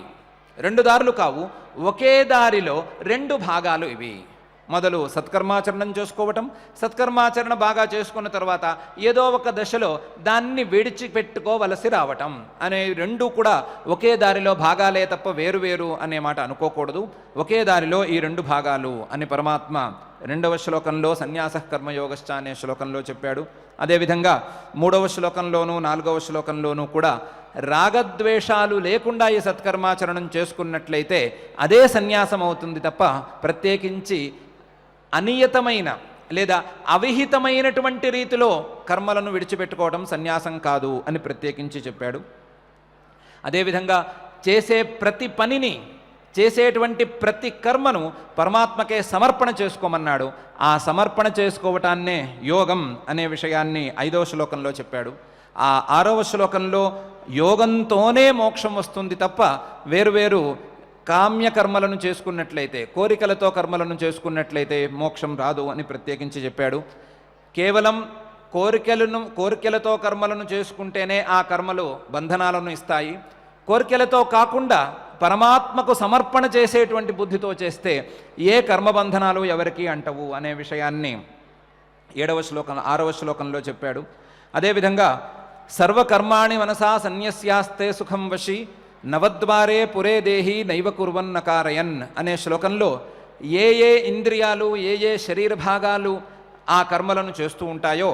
2 దారులు కావు, ఒకే దారిలో 2 భాగాలు ఇవి. మొదలు సత్కర్మాచరణం చేసుకోవటం, సత్కర్మాచరణ బాగా చేసుకున్న తర్వాత ఏదో ఒక దశలో దాన్ని విడిచిపెట్టుకోవలసి రావటం అనే 2 కూడా ఒకే దారిలో భాగాలే తప్ప వేరు అనే మాట అనుకోకూడదు. ఒకే దారిలో ఈ 2 భాగాలు అని పరమాత్మ 2వ శ్లోకంలో సన్యాస కర్మయోగశ్చ అనే శ్లోకంలో చెప్పాడు. అదేవిధంగా 3వ శ్లోకంలోనూ 4వ శ్లోకంలోనూ కూడా రాగద్వేషాలు లేకుండా ఈ సత్కర్మాచరణం చేసుకున్నట్లయితే అదే సన్యాసం అవుతుంది తప్ప ప్రత్యేకించి అనియతమైన లేదా అవిహితమైనటువంటి రీతిలో కర్మలను విడిచిపెట్టుకోవడం సన్యాసం కాదు అని ప్రత్యేకించి చెప్పాడు. అదేవిధంగా చేసే ప్రతి పనిని, చేసేటువంటి ప్రతి కర్మను పరమాత్మకే సమర్పణ చేసుకోమన్నాడు. ఆ సమర్పణ చేసుకోవటాన్నే యోగం అనే విషయాన్ని 5వ శ్లోకంలో చెప్పాడు. ఆ 6వ శ్లోకంలో యోగంతోనే మోక్షం వస్తుంది తప్ప వేరువేరు కామ్యకర్మలను చేసుకున్నట్లయితే, కోరికలతో కర్మలను చేసుకున్నట్లయితే మోక్షం రాదు అని ప్రత్యేకించి చెప్పాడు. కేవలం కోరికలతో కర్మలను చేసుకుంటేనే ఆ కర్మలు బంధనాలను ఇస్తాయి. కోరికలతో కాకుండా పరమాత్మకు సమర్పణ చేసేటువంటి బుద్ధితో చేస్తే ఏ కర్మబంధనాలు ఎవరికి అంటవు అనే విషయాన్ని 6వ శ్లోకంలో చెప్పాడు. అదేవిధంగా సర్వకర్మాణి మనసా సన్యస్యాస్తే సుఖం వశి నవద్వారే పురే దేహి నైవ కుర్వన్నకారయన్ అనే శ్లోకంలో ఏ ఇంద్రియాలు, ఏ శరీర భాగాలు ఆ కర్మలను చేస్తూ ఉంటాయో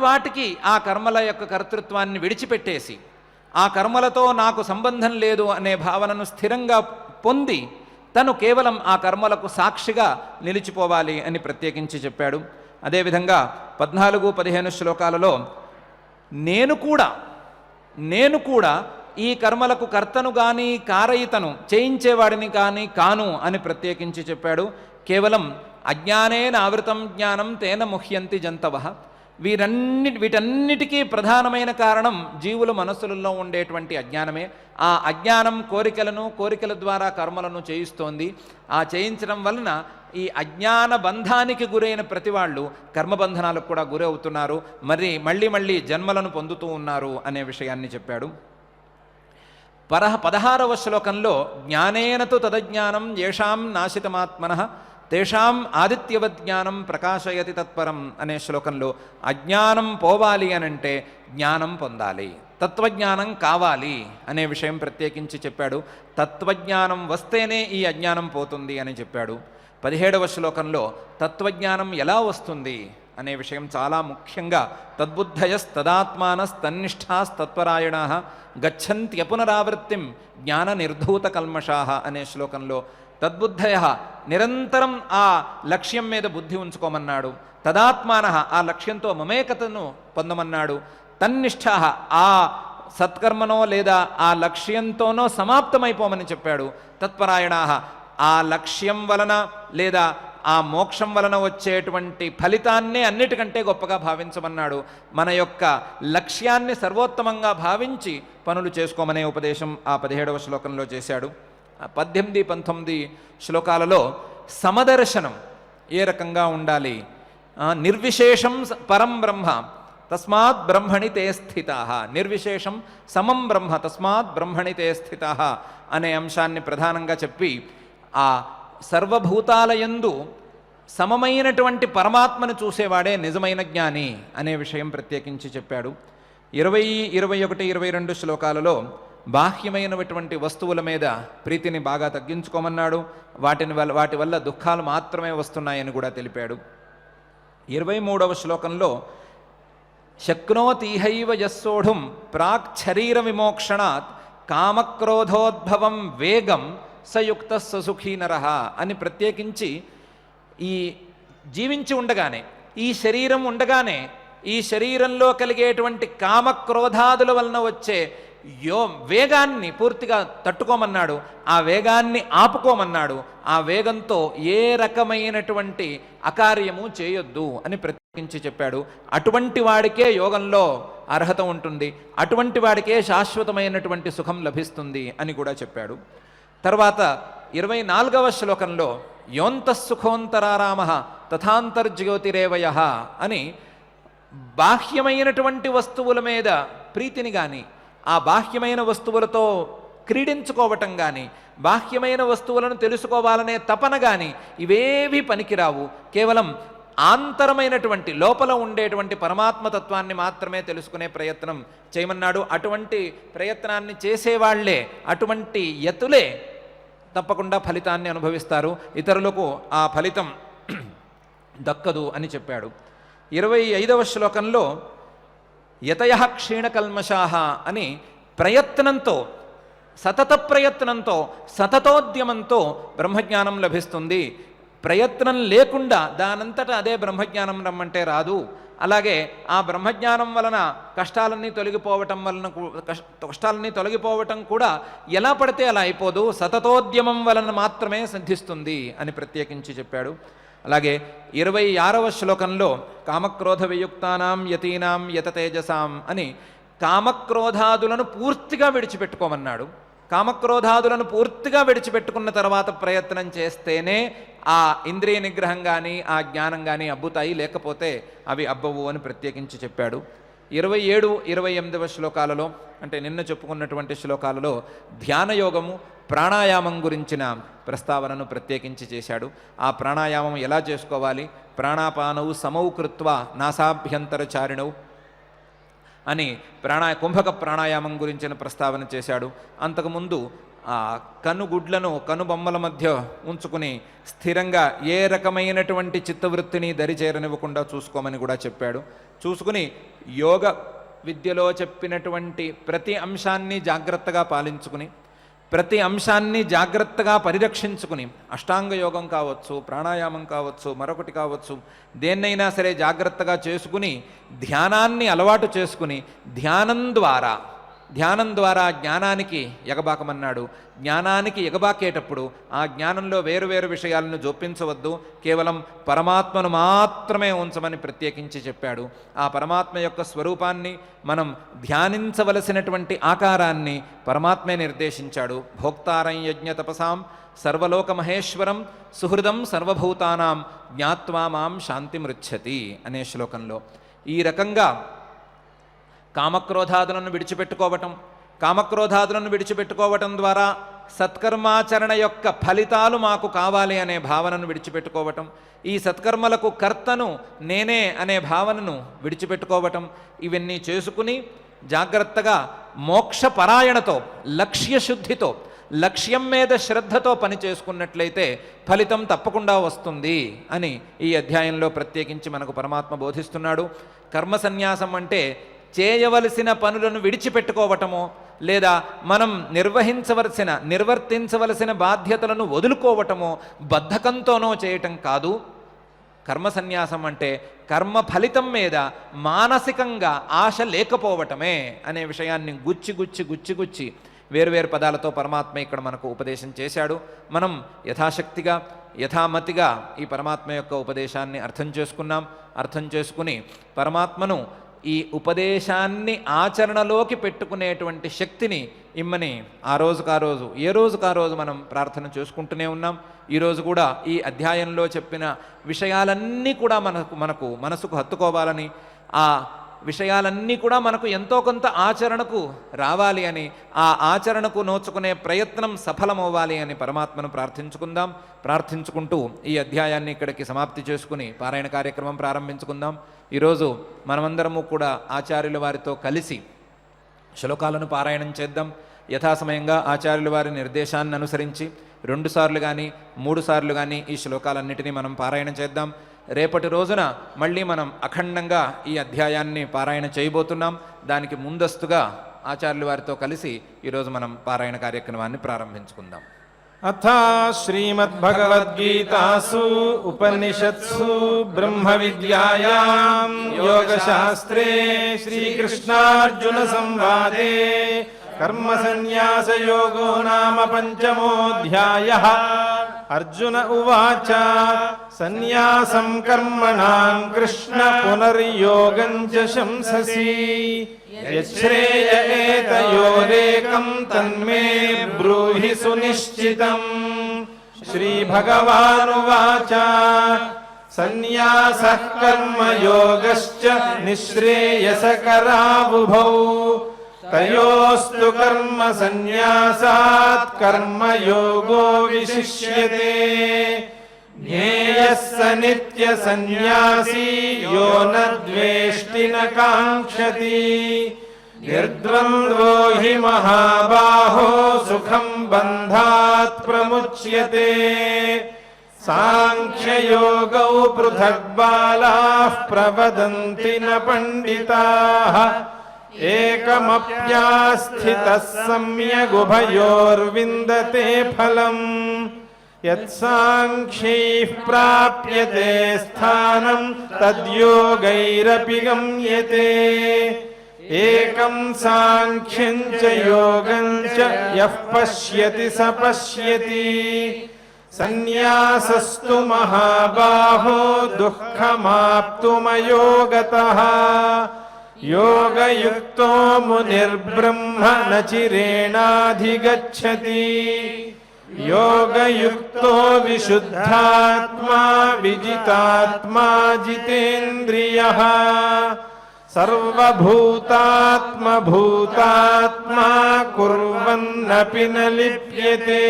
వాటికి ఆ కర్మల యొక్క కర్తృత్వాన్ని విడిచిపెట్టేసి ఆ కర్మలతో నాకు సంబంధం లేదు అనే భావనను స్థిరంగా పొంది తను కేవలం ఆ కర్మలకు సాక్షిగా నిలిచిపోవాలి అని ప్రత్యేకించి చెప్పాడు. అదేవిధంగా 14-15 శ్లోకాలలో నేను కూడా ఈ కర్మలకు కర్తను కానీ కారయితను చేయించేవాడిని కానీ కాను అని ప్రత్యేకించి చెప్పాడు. కేవలం అజ్ఞానేన ఆవృతం జ్ఞానం తేన ముహ్యంతి జంతవః. వీటన్నిటికీ ప్రధానమైన కారణం జీవుల మనస్సులలో ఉండేటువంటి అజ్ఞానమే. ఆ అజ్ఞానం కోరికల ద్వారా కర్మలను చేయిస్తోంది. ఆ చేయించడం వలన ఈ అజ్ఞాన బంధానికి గురైన ప్రతి వాళ్ళు కర్మబంధనాలకు కూడా గురవుతున్నారు, మళ్ళీ జన్మలను పొందుతూ ఉన్నారు అనే విషయాన్ని చెప్పాడు. 16వ శ్లోకంలో జ్ఞానేనతు తదజ్ఞానం యేషాం నాశితమాత్మనః తేషాం ఆదిత్యవజ్ఞానం ప్రకాశయతి తత్పరం అనే శ్లోకంలో అజ్ఞానం పోవాలి అనంటే జ్ఞానం పొందాలి, తత్వజ్ఞానం కావాలి అనే విషయం ప్రత్యేకించి చెప్పాడు. తత్వజ్ఞానం వస్తేనే ఈ అజ్ఞానం పోతుంది అని చెప్పాడు. 17వ శ్లోకంలో తత్వజ్ఞానం ఎలా వస్తుంది అనే విషయం చాలా ముఖ్యంగా తద్బుద్ధయస్తదాత్మానస్తన్నిష్టాస్తత్పరాయణాః గచ్చంత్యపునరావృత్తిం జ్ఞాన నిర్ధూత కల్మషాః అనే శ్లోకంలో తద్బుద్ధయ నిరంతరం ఆ లక్ష్యం మీద బుద్ధి ఉంచుకోమన్నాడు. తదాత్మానః ఆ లక్ష్యంతో మమేకతను పొందమన్నాడు. తన్నిష్ఠాః ఆ సత్కర్మనో లేదా ఆ లక్ష్యంతోనో సమాప్తమైపోమని చెప్పాడు. తత్పరాయణాః ఆ లక్ష్యం వలన లేదా ఆ మోక్షం వలన వచ్చేటువంటి ఫలితాన్నే అన్నిటికంటే గొప్పగా భావించమన్నాడు. మన యొక్క లక్ష్యాన్ని సర్వోత్తమంగా భావించి పనులు చేసుకోమనే ఉపదేశం ఆ 17వ శ్లోకంలో చేశాడు. 18-19 శ్లోకాలలో సమదర్శనం ఏ రకంగా ఉండాలి, నిర్విశేషం పరం బ్రహ్మ తస్మాత్ బ్రహ్మణి తే స్థితాః, నిర్విశేషం సమం బ్రహ్మ తస్మాత్ బ్రహ్మణి తే స్థితాః అనే అంశాన్ని ప్రధానంగా చెప్పి ఆ సర్వభూతాలయందు సమమైనటువంటి పరమాత్మను చూసేవాడే నిజమైన జ్ఞాని అనే విషయం ప్రత్యేకించి చెప్పాడు. 20, 21, 22 శ్లోకాలలో బాహ్యమైనటువంటి వస్తువుల మీద ప్రీతిని బాగా తగ్గించుకోమన్నాడు. వాటి వల్ల దుఃఖాలు మాత్రమే వస్తున్నాయని కూడా తెలిపాడు. 23వ శ్లోకంలో శక్నోతీహైవ యస్సోఢుం ప్రాక్ శరీర విమోక్షణాత్ కామక్రోధోద్భవం వేగం సయుక్త ససుఖీ నరః అని ప్రత్యేకించి ఈ జీవించి ఉండగానే, ఈ శరీరం ఉండగానే, ఈ శరీరంలో కలిగేటువంటి కామక్రోధాదుల వలన వచ్చే వేగాన్ని పూర్తిగా తట్టుకోమన్నాడు. ఆ వేగాన్ని ఆపుకోమన్నాడు. ఆ వేగంతో ఏ రకమైనటువంటి అకార్యము చేయొద్దు అని ప్రత్యేకించి చెప్పాడు. అటువంటి వాడికే యోగంలో అర్హత ఉంటుంది, అటువంటి వాడికే శాశ్వతమైనటువంటి సుఖం లభిస్తుంది అని కూడా చెప్పాడు. తర్వాత 24వ శ్లోకంలో యోంతఃసుఖోంతరారామ తథాంతర్జ్యోతిరేవయ అని బాహ్యమైనటువంటి వస్తువుల మీద ప్రీతిని కానీ, ఆ బాహ్యమైన వస్తువులతో క్రీడించుకోవటం కానీ, బాహ్యమైన వస్తువులను తెలుసుకోవాలనే తపన కానీ ఇవేవి పనికిరావు. కేవలం ఆంతరమైనటువంటి లోపల ఉండేటువంటి పరమాత్మతత్వాన్ని మాత్రమే తెలుసుకునే ప్రయత్నం చేయమన్నాడు. అటువంటి ప్రయత్నాన్ని చేసేవాళ్లే, అటువంటి యతులే తప్పకుండా ఫలితాన్ని అనుభవిస్తారు. ఇతరులకు ఆ ఫలితం దక్కదు అని చెప్పాడు. 25వ శ్లోకంలో యతయః క్షీణకల్మషాః అని ప్రయత్నంతో, సతత ప్రయత్నంతో, సతతోద్యమంతో బ్రహ్మజ్ఞానం లభిస్తుంది. ప్రయత్నం లేకుండా దానంతటా అదే బ్రహ్మజ్ఞానం రమ్మంటే రాదు. అలాగే ఆ బ్రహ్మజ్ఞానం వలన కష్టాలన్నీ తొలగిపోవటం కూడా ఎలా పడితే అలా అయిపోదు, సతతోద్యమం వలన మాత్రమే సిద్ధిస్తుంది అని ప్రత్యేకించి చెప్పాడు. అలాగే 26వ శ్లోకంలో కామక్రోధ వియుక్తానాం యతీనాం యత తేజసాం అని కామక్రోధాదులను పూర్తిగా విడిచిపెట్టుకోమన్నాడు. కామక్రోధాదులను పూర్తిగా విడిచిపెట్టుకున్న తర్వాత ప్రయత్నం చేస్తేనే ఆ ఇంద్రియ నిగ్రహం కానీ, ఆ జ్ఞానం కానీ అబ్బుతాయి, లేకపోతే అవి అబ్బవు అని ప్రత్యేకించి చెప్పాడు. 27, 28వ శ్లోకాలలో, అంటే నిన్న చెప్పుకున్నటువంటి శ్లోకాలలో ధ్యానయోగము, ప్రాణాయామం గురించిన ప్రస్తావనను ప్రత్యేకించి చేశాడు. ఆ ప్రాణాయామం ఎలా చేసుకోవాలి, ప్రాణాపానవు సమౌ కృత్వా నాసాభ్యంతరచారిణవు అని కుంభక ప్రాణాయామం గురించిన ప్రస్తావన చేశాడు. అంతకుముందు ఆ కనుగుడ్లను కనుబొమ్మల మధ్య ఉంచుకుని స్థిరంగా ఏ రకమైనటువంటి చిత్తవృత్తిని దరిచేరనివ్వకుండా చూసుకోమని కూడా చెప్పాడు. చూసుకుని యోగ విద్యలో చెప్పినటువంటి ప్రతి అంశాన్ని జాగ్రత్తగా పాలించుకుని, ప్రతి అంశాన్ని జాగ్రత్తగా పరిరక్షించుకుని, అష్టాంగ యోగం కావచ్చు, ప్రాణాయామం కావచ్చు, మరొకటి కావచ్చు, దేన్నైనా సరే జాగ్రత్తగా చేసుకుని ధ్యానాన్ని అలవాటు చేసుకుని ధ్యానం ద్వారా జ్ఞానానికి ఎగబాకమన్నాడు. జ్ఞానానికి ఎగబాకేటప్పుడు ఆ జ్ఞానంలో వేరువేరు విషయాలను జోపించవద్దు, కేవలం పరమాత్మను మాత్రమే ఉంచమని ప్రత్యేకించి చెప్పాడు. ఆ పరమాత్మ యొక్క స్వరూపాన్ని మనం ధ్యానించవలసినటువంటి ఆకారాన్ని పరమాత్మే నిర్దేశించాడు. భోక్తారం యజ్ఞ తపసాం సర్వలోక మహేశ్వరం సుహృదం సర్వభూతానాం జ్ఞాత్వా మాం శాంతిమృచ్చతి అనే శ్లోకంలో ఈ రకంగా కామక్రోధాదులను విడిచిపెట్టుకోవటం ద్వారా సత్కర్మాచరణ యొక్క ఫలితాలు మాకు కావాలి అనే భావనను విడిచిపెట్టుకోవటం, ఈ సత్కర్మలకు కర్తను నేనే అనే భావనను విడిచిపెట్టుకోవటం, ఇవన్నీ చేసుకుని జాగ్రత్తగా మోక్షపరాయణతో, లక్ష్యశుద్ధితో, లక్ష్యం మీద శ్రద్ధతో పని చేసుకున్నట్లయితే ఫలితం తప్పకుండా వస్తుంది అని ఈ అధ్యాయంలో ప్రత్యేకించి మనకు పరమాత్మ బోధిస్తున్నాడు. కర్మ సన్యాసం అంటే చేయవలసిన పనులను విడిచిపెట్టుకోవటమో, లేదా మనం నిర్వర్తించవలసిన బాధ్యతలను వదులుకోవటమో, బద్ధకంతోనో చేయటం కాదు. కర్మ సన్యాసం అంటే కర్మ ఫలితం మీద మానసికంగా ఆశ లేకపోవటమే అనే విషయాన్ని గుచ్చి వేరువేరు పదాలతో పరమాత్మ ఇక్కడ మనకు ఉపదేశం చేశాడు. మనం యథాశక్తిగా, యథామతిగా ఈ పరమాత్మ యొక్క ఉపదేశాన్ని అర్థం చేసుకుని పరమాత్మను ఈ ఉపదేశాన్ని ఆచరణలోకి పెట్టుకునేటువంటి శక్తిని ఇమ్మని ఏ రోజుకా రోజు మనం ప్రార్థన చేసుకుంటూనే ఉన్నాం. ఈరోజు కూడా ఈ అధ్యాయంలో చెప్పిన విషయాలన్నీ కూడా మనకు మనసుకు హత్తుకోవాలని, ఆ విషయాలన్నీ కూడా మనకు ఎంతో కొంత ఆచరణకు రావాలి అని, ఆ ఆచరణకు నోచుకునే ప్రయత్నం సఫలమవ్వాలి అని పరమాత్మను ప్రార్థించుకుందాం. ప్రార్థించుకుంటూ ఈ అధ్యాయాన్ని ఇక్కడికి సమాప్తి చేసుకుని పారాయణ కార్యక్రమం ప్రారంభించుకుందాం. ఈరోజు మనమందరము కూడా ఆచార్యుల వారితో కలిసి శ్లోకాలను పారాయణం చేద్దాం. యథాసమయంగా ఆచార్యుల వారి నిర్దేశాన్ని అనుసరించి 2 సార్లు కానీ 3 సార్లు కానీ ఈ శ్లోకాలన్నిటినీ మనం పారాయణ చేద్దాం. రేపటి రోజున మళ్ళీ మనం అఖండంగా ఈ అధ్యాయాన్ని పారాయణ చేయబోతున్నాం. దానికి ముందస్తుగా ఆచార్యుల వారితో కలిసి ఈరోజు మనం పారాయణ కార్యక్రమాన్ని ప్రారంభించుకుందాం. అథ శ్రీమద్భగవద్గీతాసు ఉపనిషత్సు బ్రహ్మ విద్యాయాం యోగశాస్త్రే శ్రీకృష్ణార్జున సంవాదే కర్మ సన్యాస యోగో నామ పంచమోऽధ్యాయః. అర్జున ఉవాచ సన్యాసం కర్మణాం కృష్ణ పునర్యోగం చ శంససి యచ్ఛ్రేయ ఏతయోరేకం తన్మే బ్రూహి సునిశ్చితం. శ్రీభగవానువాచ సన్యాసః కర్మయోగశ్చ నిశ్రేయసకరావుభౌ తయోస్తు కర్మ సన్యాసాత్ కర్మయోగో విశిష్యతే. జ్ఞేయః స నిత్య సన్యాసీ యో న ద్వేష్టి న కాంక్షతి. నిర్ద్వంద్వో హి మహాబాహో సుఖం బంధాత్ ప్రముచ్యతే. సాంఖ్యయోగౌ పృథక్ బాలాః ప్రవదంతి న పండితాః. ఏకమప్యాస్థితః సమ్యగుభయోర్విందతే ఫలం. యత్సాంఖ్యైః ప్రాప్యతే స్థానం తద్యోగైరపి గమ్యతే. ఏకం సాంఖ్యం చ యోగం చ యః పశ్యతి స పశ్యతి. సన్యాసస్తు మహాబాహో దుఃఖమాప్తుమయోగతః. యోగయుక్తో మునిర్బ్రహ్మ న చిరేణాధిగచ్చతి. యోగయుక్తో విశుద్ధాత్మా విజితాత్మా జితేంద్రియః. సర్వభూతాత్మభూతాత్మా కుర్వన్నపి న లిప్యతే.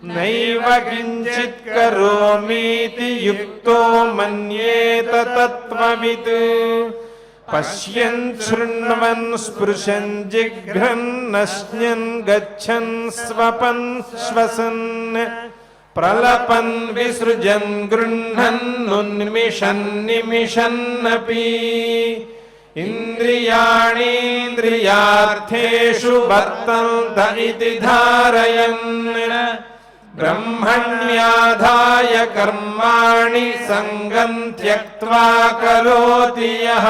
నైవ కించిత్ కరోమీతి యుక్తో మన్యేత తత్వవిత్. పశ్యన్ శృణ్వన్ స్పృశన్ జిఘ్రన్ నశ్యన్ గచ్చన్ స్వపన్ శ్వసన్ ప్రలపన్ విసృజన్ గృహ్ణన్ ఉన్మిషన్ నిమిషన్నపి. ఇంద్రియాణీంద్రియార్థేషు వర్తంత ఇతి ధారయన్. బ్రహ్మణ్యాధాయ కర్మాణి సంగం త్యక్త్వా కరోతి యః.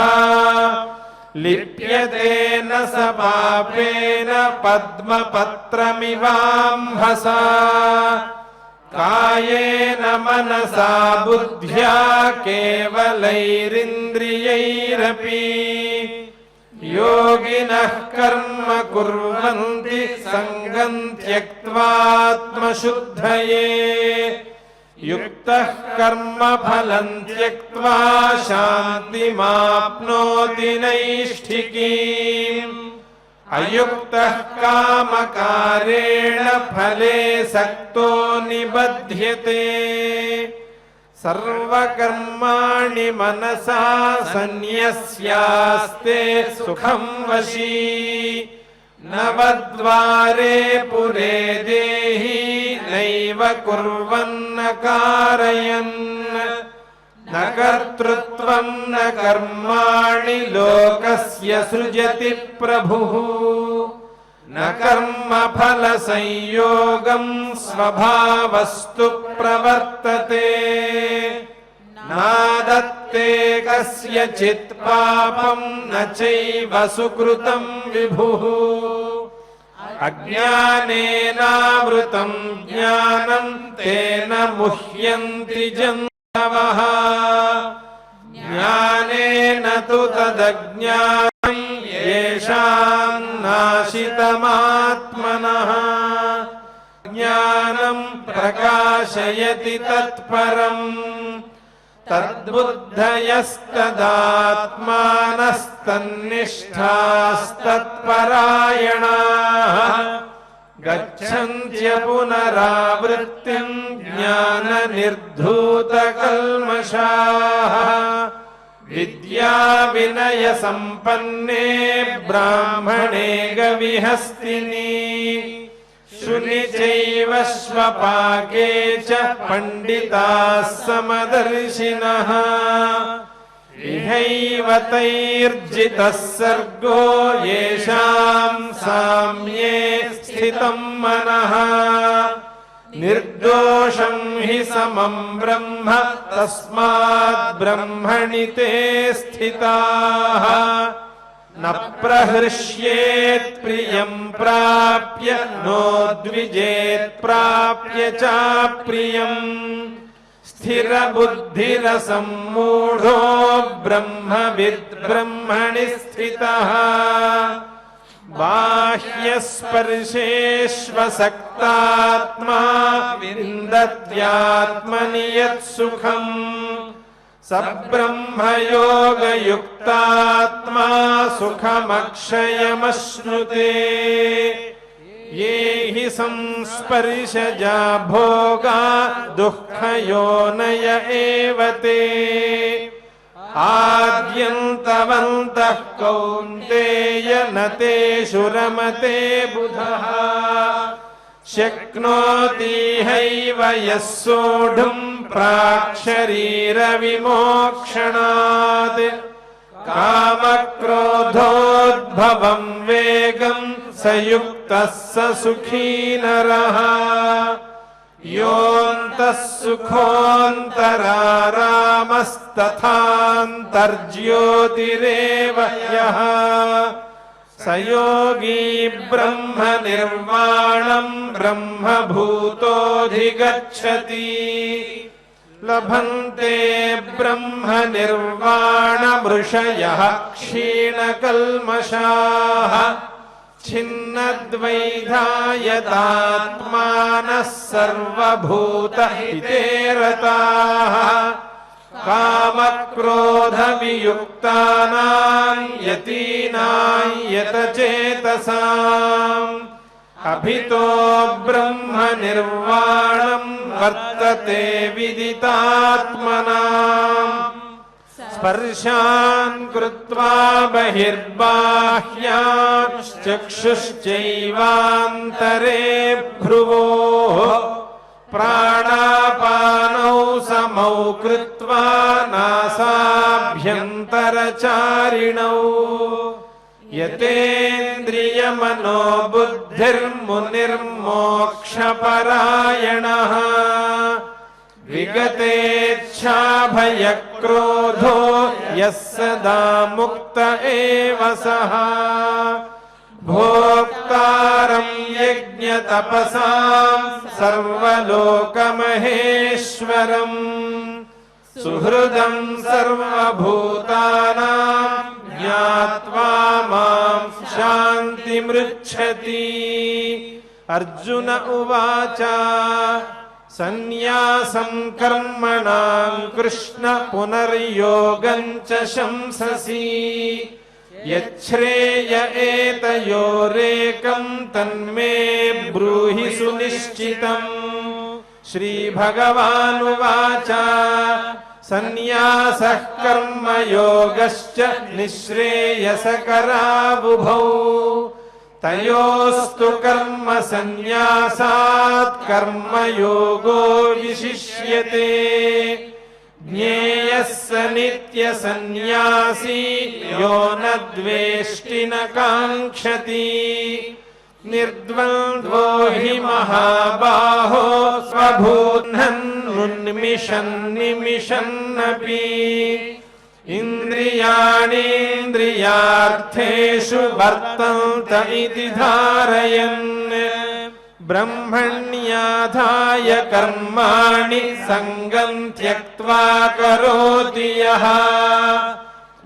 లిప్యతే న స పాపేన పద్మపత్రమివాంభసా. కాయేన మనసా బుద్ధ్యా కేవలైరింద్రియైరపి. యోగినః కర్మ కుర్వంతి సంగం త్యక్త్వాత్మశుద్ధయే. యుక్తః కర్మ ఫలం త్యక్త్వా శాంతిమాప్నోతి నైష్ఠికీం. అయుక్తః కామకారేణ ఫలే సక్తో నిబధ్యతే. సర్వకర్మాణి మనసా సన్యస్యాస్తే సుఖం వశీ. నవద్వారే పురే దేహి నైవ కుర్వన్న కారయన్. న కర్తృత్వం న కర్మాణి లోకస్య సృజతి ప్రభుః. న కర్మఫల సంయోగం స్వభావస్తు ప్రవర్తతే. నాదత్తే కస్యచిత్ పాపం న చైవ సుకృతం విభుః. అజ్ఞానేనావృతం జ్ఞానం తేన ముహ్యంతి జంతవః. జ్ఞానేన తు తదజ్ఞానం యేషాం నాశితమాత్మనః. జ్ఞానం ప్రకాశయతి తత్పరం. तद्बुद्धयस्तदात्मानस्तन्निष्ठास्तत्परायणाः गच्छन्त्य पुनरावृत्तिं ज्ञाननिर्धूतकल्मषाः विद्या विनय संपन्ने ब्राह्मणे गविहस्तिनि शुनि चैव श्वपाके च पंडिताः समदर्शिनः इहैव तैर्जितः सर्गो येषां साम्ये स्थितं मनः निर्दोषं हि समं ब्रह्म तस्मात् ब्रह्मणि ते स्थिताः न प्रहृष्येत् प्रियं प्राप्य नो द्विजेत् प्राप्य चाप्रियम् स्थिरबुद्धिरसम्मूढो ब्रह्मविद् ब्रह्मणि स्थितः बाह्यस्पर्शेष्वसक्तात्मा विन्दत्यात्मनि यत्सुखम् स ब्रह्मयोगयुक्तात्मा सुखमक्षयमश्नुते ये हि संस्पर्शजा भोगा दुःखयोनय एव ते आद्यन्तवन्तः कौन्तेय न तेषु रमते बुधः शक्नोति हैव यः सोढुम् प्राक्शरीरविमोक्षणात् कामक्रोधोद्भवम् वेगम् स युक्तः स सुखी नरः योऽन्तः सुखोऽन्तरारामस्तथान्तर्ज्योतिरेव यः स योगी ब्रह्मनिर्वाणम् ब्रह्मभूतोऽधिगच्छति लभन्ते ब्रह्मनिर्वाणमृषयः क्षीणकल्मषाः छिन्नद्वैधायतात्मानः सर्वभूतहिते रताः कामक्रोधवियुक्तानां यतीनां यतचेतसाम् अभितो ब्रह्मनिर्वाणम् वर्तते विदितात्मनाम् स्पर्शान् कृत्वा बहिर्बाह्याश्चक्षुश्चैवान्तरे भ्रुवोः प्राणापानौ समौ कृत्वा नासाभ्यन्तरचारिणौ यतेन्द्रियमनोबुद्धिर्मुनिर्मोक्षपरायणः विगतेच्छाभयक्रोधो यः सदा मुक्त एव सः भोक्तारं यज्ञतपसां सर्वलोकमहेश्वरम् सुहृदं सर्वभूतानां ज्ञात्वा मां शान्तिमृच्छति। अर्जुन उवाच सन्न्यासं कर्मणां कृष्ण पुनर्योगं च शंससि यच्छ्रेय एतयोरेकं तन्मे ब्रूहि सुनिश्चितम्। श्रीभगवानुवाच सन्न्यासः कर्मयोगश्च निःश्रेयसकरावुभौ तयोस्तु कर्म सन्न्यासात् कर्मयोगो विशिष्यते। ज्ञेयः स नित्यसन्न्यासी यो न द्वेष्टि न काङ्क्षति निर्द्वन्द्वो हि महाबाहो स्वभून्निमिषन्निमिषन्नपि इन्द्रियाणीन्द्रियार्थेषु वर्तन्त इति धारयन् ब्रह्मण्याधाय कर्माणि सङ्गं त्यक्त्वा करोति यः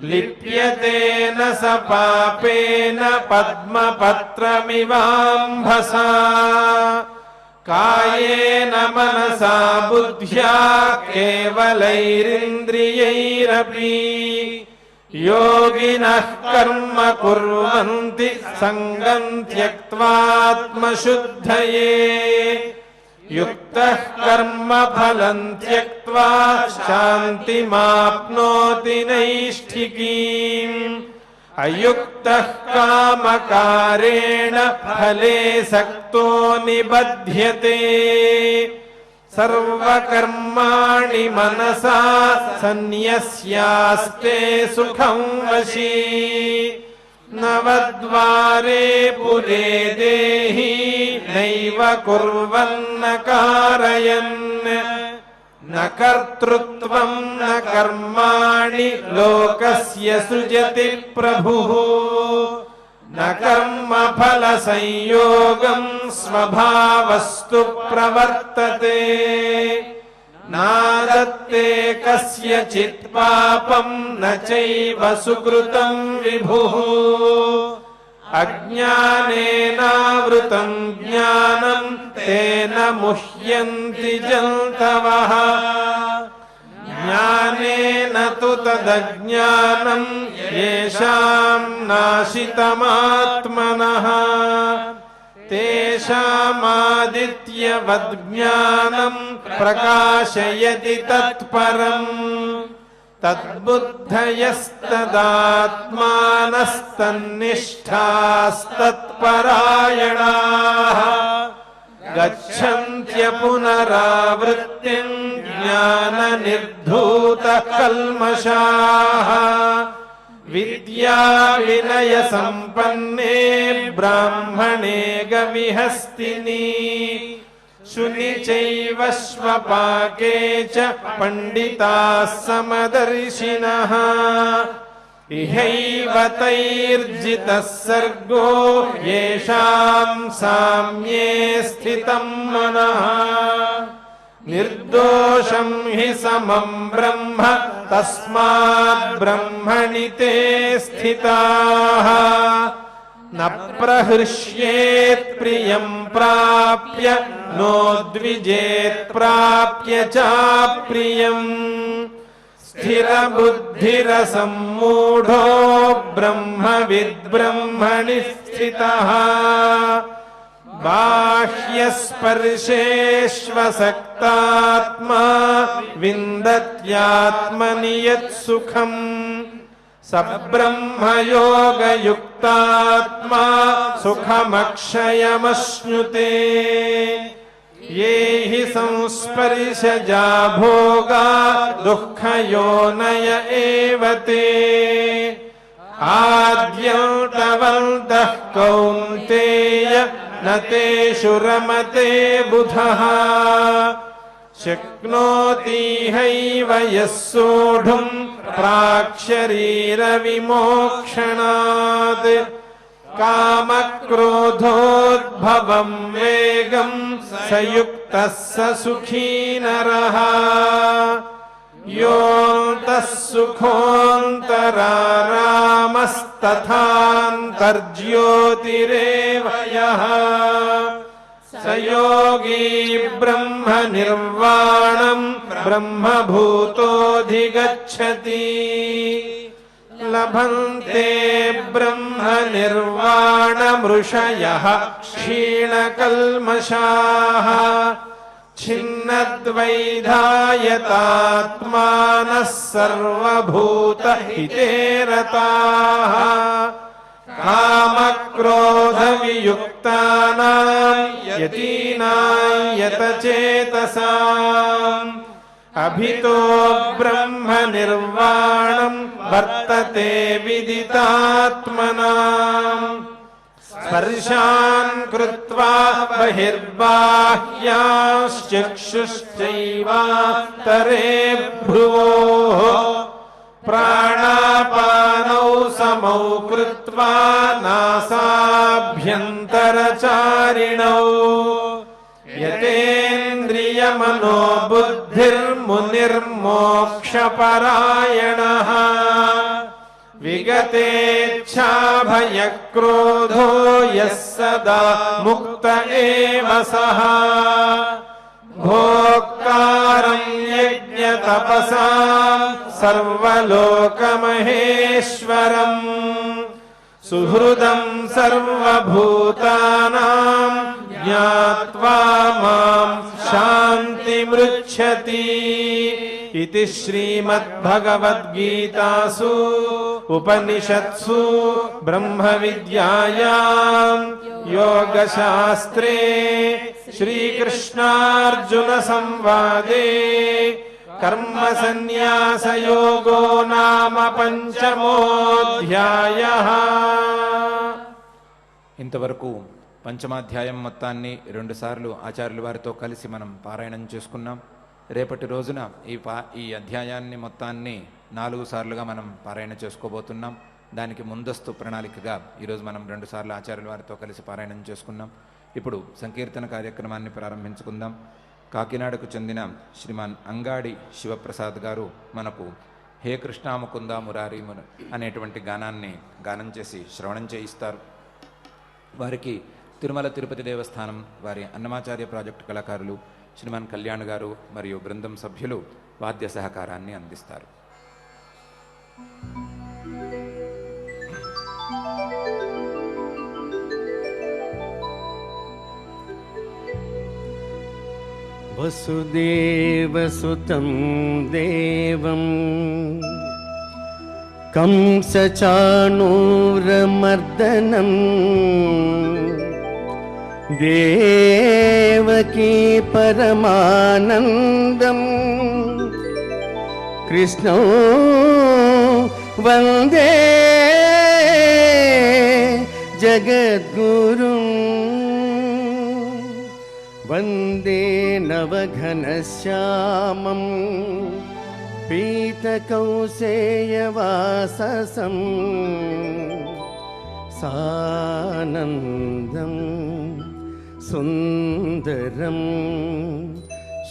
लिप्यते न स पापेन पद्मपत्रमिवाम्भसा कायेन मनसा बुद्ध्या केवलैरिन्द्रियैरपि योगिनः कर्म कुर्वन्ति सङ्गम् त्यक्त्वात्मशुद्धये युक्तः कर्म फलम् त्यक्त्वा शान्तिमाप्नोति नैष्ठिकीम् अयुक्तः कामकारेण फले सक्तो निबध्यते सर्वकर्माणि मनसा सन्न्यस्यास्ते सुखं वशी नवद्वारे पुरे देहि नैव कुर्वन्न कारयन् न कर्तृत्वं न कर्माणि लोकस्य सृजति प्रभुः न कर्मफलसंयोगं स्वभावस्तु प्रवर्तते नादत्ते कस्यचित् पापं न चैव सुकृतं विभुः अज्ञानेनावृतं ज्ञानं तेन मुह्यन्ति जन्तवः ज्ञानेन तु तदज्ञानं येषां नाशितमात्मनः तेषामादित्यवद्ज्ञानं प्रकाशयति तत्परम् तद्बुद्धयस्तदात्मानस्तन्निष्ठास्तत्परायणाः गच्छन्त्य पुनरावृत्तिम् ज्ञाननिर्धूतकल्मषाः विद्या विनय संपन्ने ब्राह्मणे गविहस्तिनि शुनि चैव श्वपाके च पंडिताः समदर्शिनः इहैव तैर्जितः सर्गो येषां साम्ये स्थितं मनः निर्दोषं हि समं ब्रह्म तस्माद् ब्रह्मणि ते स्थिताः न प्रहृष्येत् प्रियं प्राप्य नोद्विजेत् प्राप्य चाप्रियम् स्थिरबुद्धिरसम्मूढो ब्रह्मविद् ब्रह्मणि स्थितः बाह्यस्पर्शेष्वसक्तात्मा विन्दत्यात्मनि यत्सुखम् स ब्रह्मयोगयुक्तात्मा सुखमक्षयमश्नुते ये हि संस्पर्शजा भोगा दुःखयोनय एव ते आद्यन्तवन्तः कौन्तेय न तेषु रमते बुधः शक्नोति हैव यः सोढुम् प्राक्शरीरविमोक्षणात् कामक्रोधोद्भवम् वेगम् स युक्तः स सुखी नरः योऽन्तः सुखोऽन्तरारामस्तथान्तर्ज्योतिरेव यः स योगी ब्रह्मनिर्वाणम् ब्रह्मभूतोऽधिगच्छति लभन्ते ब्रह्मनिर्वाणमृषयः क्षीणकल्मषाः छिन्नद्वैधायतात्मानः सर्वभूतहिते रताः कामक्रोधवियुक्तानां यतीनां यतचेतसाम् अभितो ब्रह्मनिर्वाणं वर्तते विदितात्मनाम् स्पर्शान् कृत्वा बहिर्बाह्याश्चक्षुश्चैवान्तरे भ्रुवोः प्राणापानौ समौ कृत्वा नासाभ्यन्तरचारिणौ यतेन्द्रियमनो बुद्धिर्मुनिर्मोक्षपरायणः विगतेच्छाभयक्रोधो यः सदा मुक्त एव सः भोक्तारं यज्ञतपसां सर्वलोकमहेश्वरम् सुहृदं सर्वभूतानां ज्ञात्वा मां शान्तिमृच्छति इति श्रीमद्भगवद्गीतासु उपनिषत्सु ब्रह्मविद्यायां योगशास्त्रे श्रीकृष्णार्जुनसंवादे कर्मसन्न्यासयोगो नाम पंचमोऽध्यायः। ఇంతవరకు పంచమాధ్యాయం మొత్తాన్ని 2 సార్లు ఆచార్యుల వారితో కలిసి మనం పారాయణం చేసుకున్నాం. రేపటి రోజున ఈ అధ్యాయాన్ని మొత్తాన్ని 4 సార్లుగా మనం పారాయణ చేసుకోబోతున్నాం. దానికి ముందస్తు ప్రణాళికగా ఈరోజు మనం 2 సార్లు ఆచార్యుల వారితో కలిసి పారాయణం చేసుకున్నాం. ఇప్పుడు సంకీర్తన కార్యక్రమాన్ని ప్రారంభించుకుందాం. కాకినాడకు చెందిన శ్రీమాన్ అంగాడి శివప్రసాద్ గారు మనకు హే కృష్ణ ముకుంద మురారి అనేటువంటి గానాన్ని గానం చేసి శ్రవణం చేయిస్తారు. వారికి తిరుమల తిరుపతి దేవస్థానం వారి అన్నమాచార్య ప్రాజెక్టు కళాకారులు శ్రీమాన్ కళ్యాణ్ గారు మరియు బృందం సభ్యులు వాద్య సహకారాన్ని అందిస్తారు. వసుదేవసుతం దేవం కంసచాణూరమర్దనం దేవకీ పరమానందం కృష్ణో వందే జగద్గురుం వందే నవఘనశ్యామం పీతకౌసేయవాససం సానందం సుందరం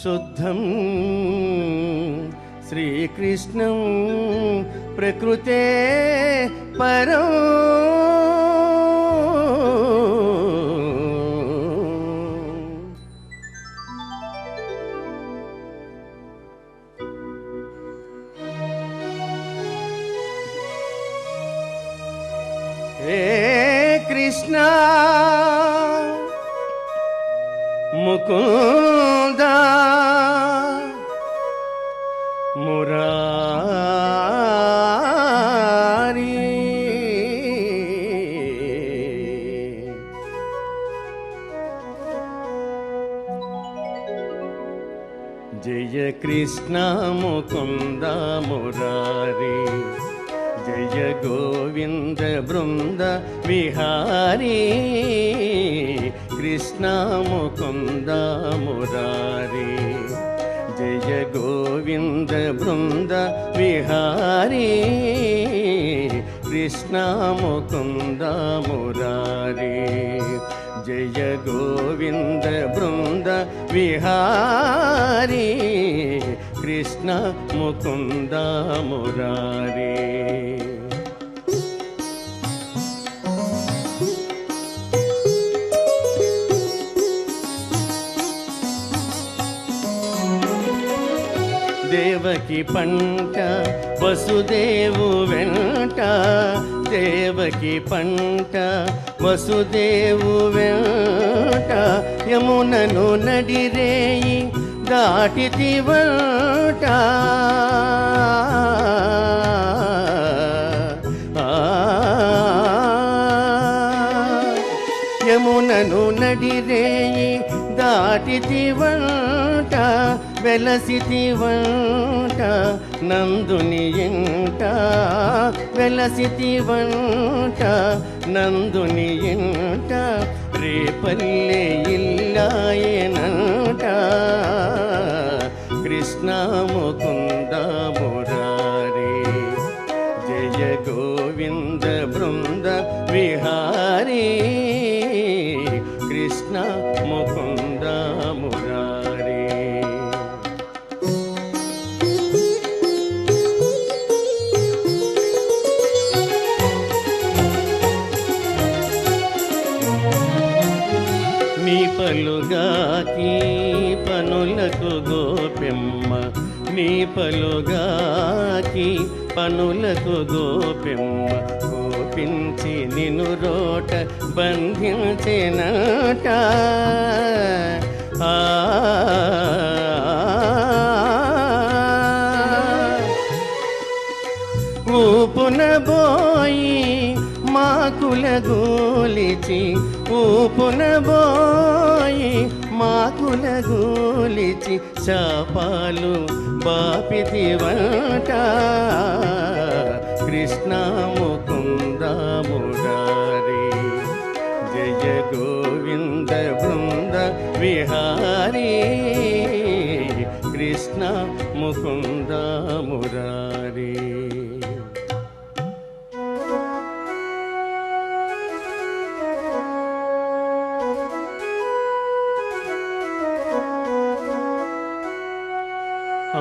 శుద్ధం శ్రీకృష్ణం ప్రకృతే పరం కృష్ణ ముకుంద మురారి జయ కృష్ణ ముకుంద మురారి జయ గోవింద బృంద విహారీ కృష్ణ ముకుంద మురారి జయ గోవింద బృంద విహారీ కృష్ణ ముకుంద మురారి జయ గోవింద బృంద విహారీ కృష్ణ ముకుంద మురారి దేవకి పంట వసుదేవు వెంట దేవకి పంట వసుదేవు వెంట యమునను నడిరేయి దాటితివంట యమునను నడిరేయి దాటితివంట వెలసితివంట నందుని ఇంట వెలసితివంట నందుని ఇంట రేపల్లె ఇల్లాయనంట కృష్ణ ముకుంద మురారి జయ గోవింద బృంద విహారీ కృష్ణ ముకుంద మురారి నీ పలుగాకి పనులకు గోపెమ్మ, నీ పలుగాకి పనులకు గోపెమ్మ, గోపించి నిను రోట బంధించినట. ఊపున బోయి మాకుల గోలిచి, ఊపున బోయి మాకుల గోలిచి, శాపాలు బాపితివంట. కృష్ణ ముకుంద మురారి, జయ గోవింద బృంద విహారీ, కృష్ణ ముకుంద మురారి.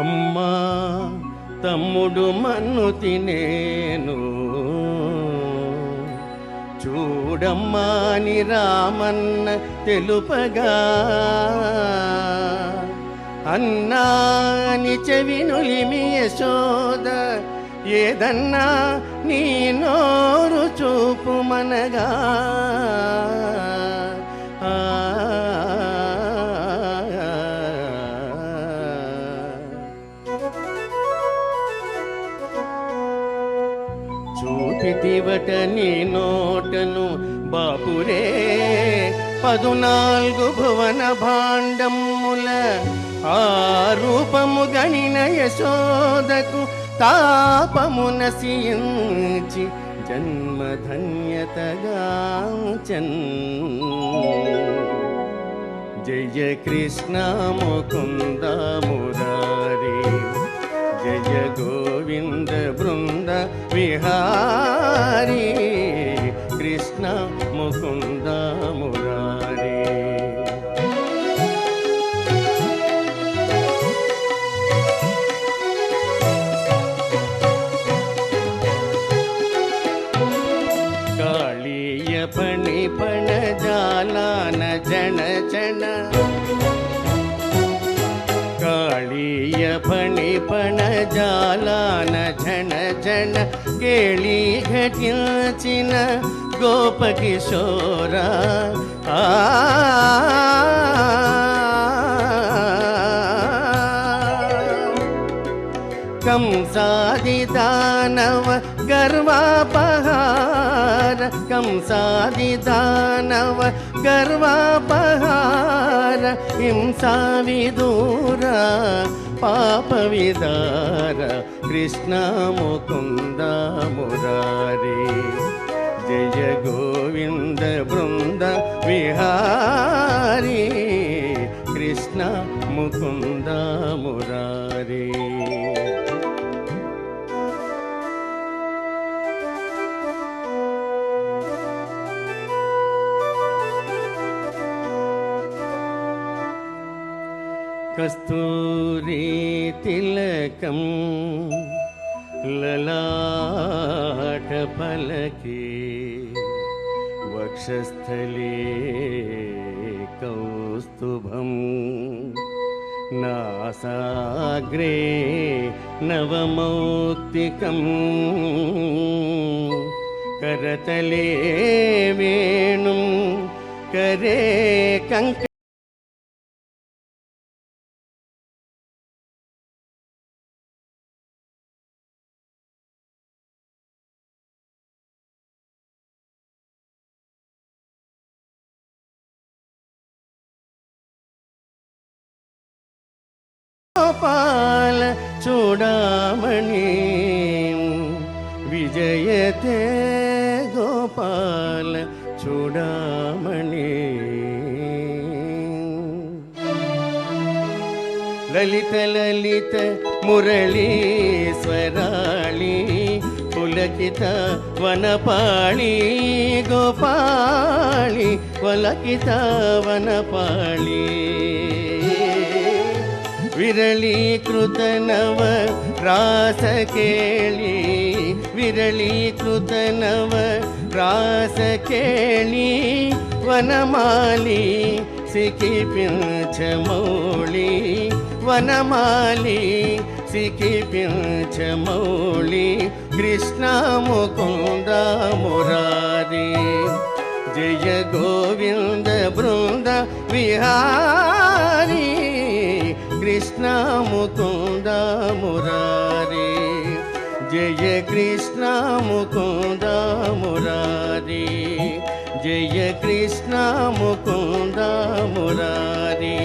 అమ్మా తమ్ముడు మన్ను తినేను, చూడమ్మా ని రామన్న తెలుపగా, అన్నాని చెవినులిమి యశోద, ఏదన్నా నీ నోరు చూపుమనగా, చూపితివట నీ నోటను బాపురే 14 భువన భాండముల, ఆ రూపము గణిన యశోదకు తాపము నశించి జన్మధన్యతగాంచన్. జయ కృష్ణ ముకుంద మురారి, జయ గోవింద బృంద విహారీ, కృష్ణ ముకుంద మురారి. కాళీయ పణి పణ జాలాన జన జన, కాళీయ ఫణి పణ జాలాన ఝణ ఝణ, కేళీ ఘటించిన గోపకిశోర. కంసాది దానవ గర్వాపహార, కంసాది దానవ గర్వాపహార, హింసా విదూర పాప విదార, కృష్ణ ముకుంద మురారి. జయ గోవింద బృంద విహారీ, కృష్ణ ముకుంద మురారి. కస్తూరి తిలకం లలాట ఫలకే, వక్షస్థలే కౌస్తుభం, నాసాగ్రే నవమౌక్తికం, करतले वेणुं करे कंक गोपाल चूड़ामणि विजयते गोपाल चूड़ामणि ललित ललित मुरली स्वराली पुलकित वनपाली गोपाली पुलकित वनपाली विरलीकृत नव रास केली विरलीकृत नव रास केली वनमाली సికిపించమౌళి వనమాలి సికిపించమౌళి కృష్ణ ముకుంద మురారి జయ గోవింద బృంద విహారీ కృష్ణ ముకుంద మురారి జయ కృష్ణ ముకుంద మురారి జయ కృష్ణ ముకుంద మురారి.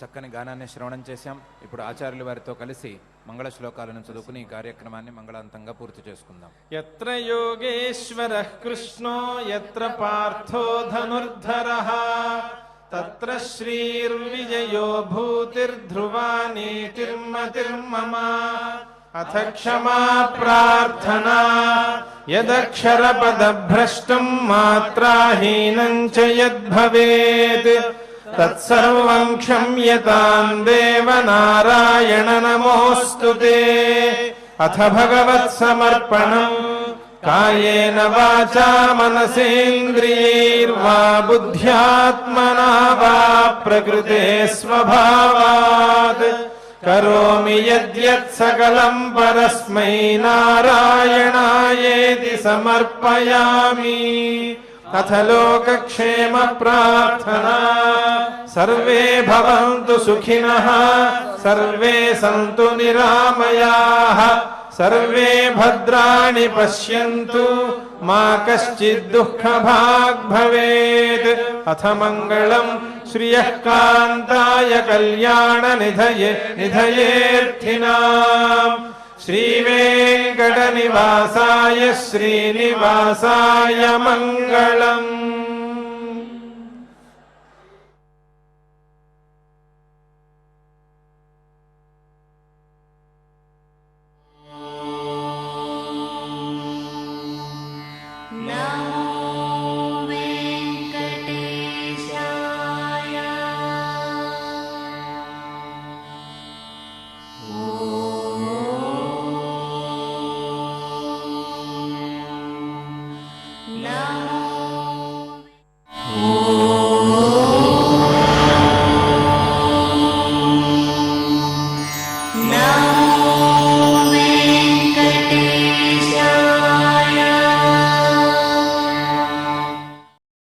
చక్కని గానాన్ని శ్రవణం చేశాం. ఇప్పుడు ఆచార్యుల వారితో కలిసి మంగళ శ్లోకాలను చదువుకుని ఈ కార్యక్రమాన్ని మంగళాంతంగా పూర్తి చేసుకుందాం. యత్ర యోగేశ్వరః కృష్ణో యత్ర పార్థో ధనుర్ధరః తత్ర శ్రీర్విజయో భూతిర్ధ్రువా నీతిర్మతిర్మమ అథ క్షమా ప్రార్థనా యదక్షరపదభ్రష్టం మాత్రాహీనం చ యద్భవేత్ తత్సర్వం క్షమ్యతాం దేవ నారాయణ నమోస్తుతే. అథ భగవత్ సమర్పణం కాయేన వాచా మనసేంద్రియైర్వా బుద్ధ్యాత్మనా వా ప్రకృతే స్వభావాత్ కరోమి యద్యత్ సకలం పరస్మై నారాయణాయేతి సమర్పయామి. అథ లోకక్షేమ ప్రార్థనా సర్వే భవంతు సుఖినః సర్వే సంతు నిరామయాః సర్వే భద్రాణి పశ్యంతు मा कश्चिद्दुःखभाग् भवेत्। अथ मङ्गलम् श्रियः कान्ताय कल्याणनिधये निधयेऽर्थिनाम् श्रीवेङ्कटनिवासाय श्रीनिवासाय मङ्गलम्।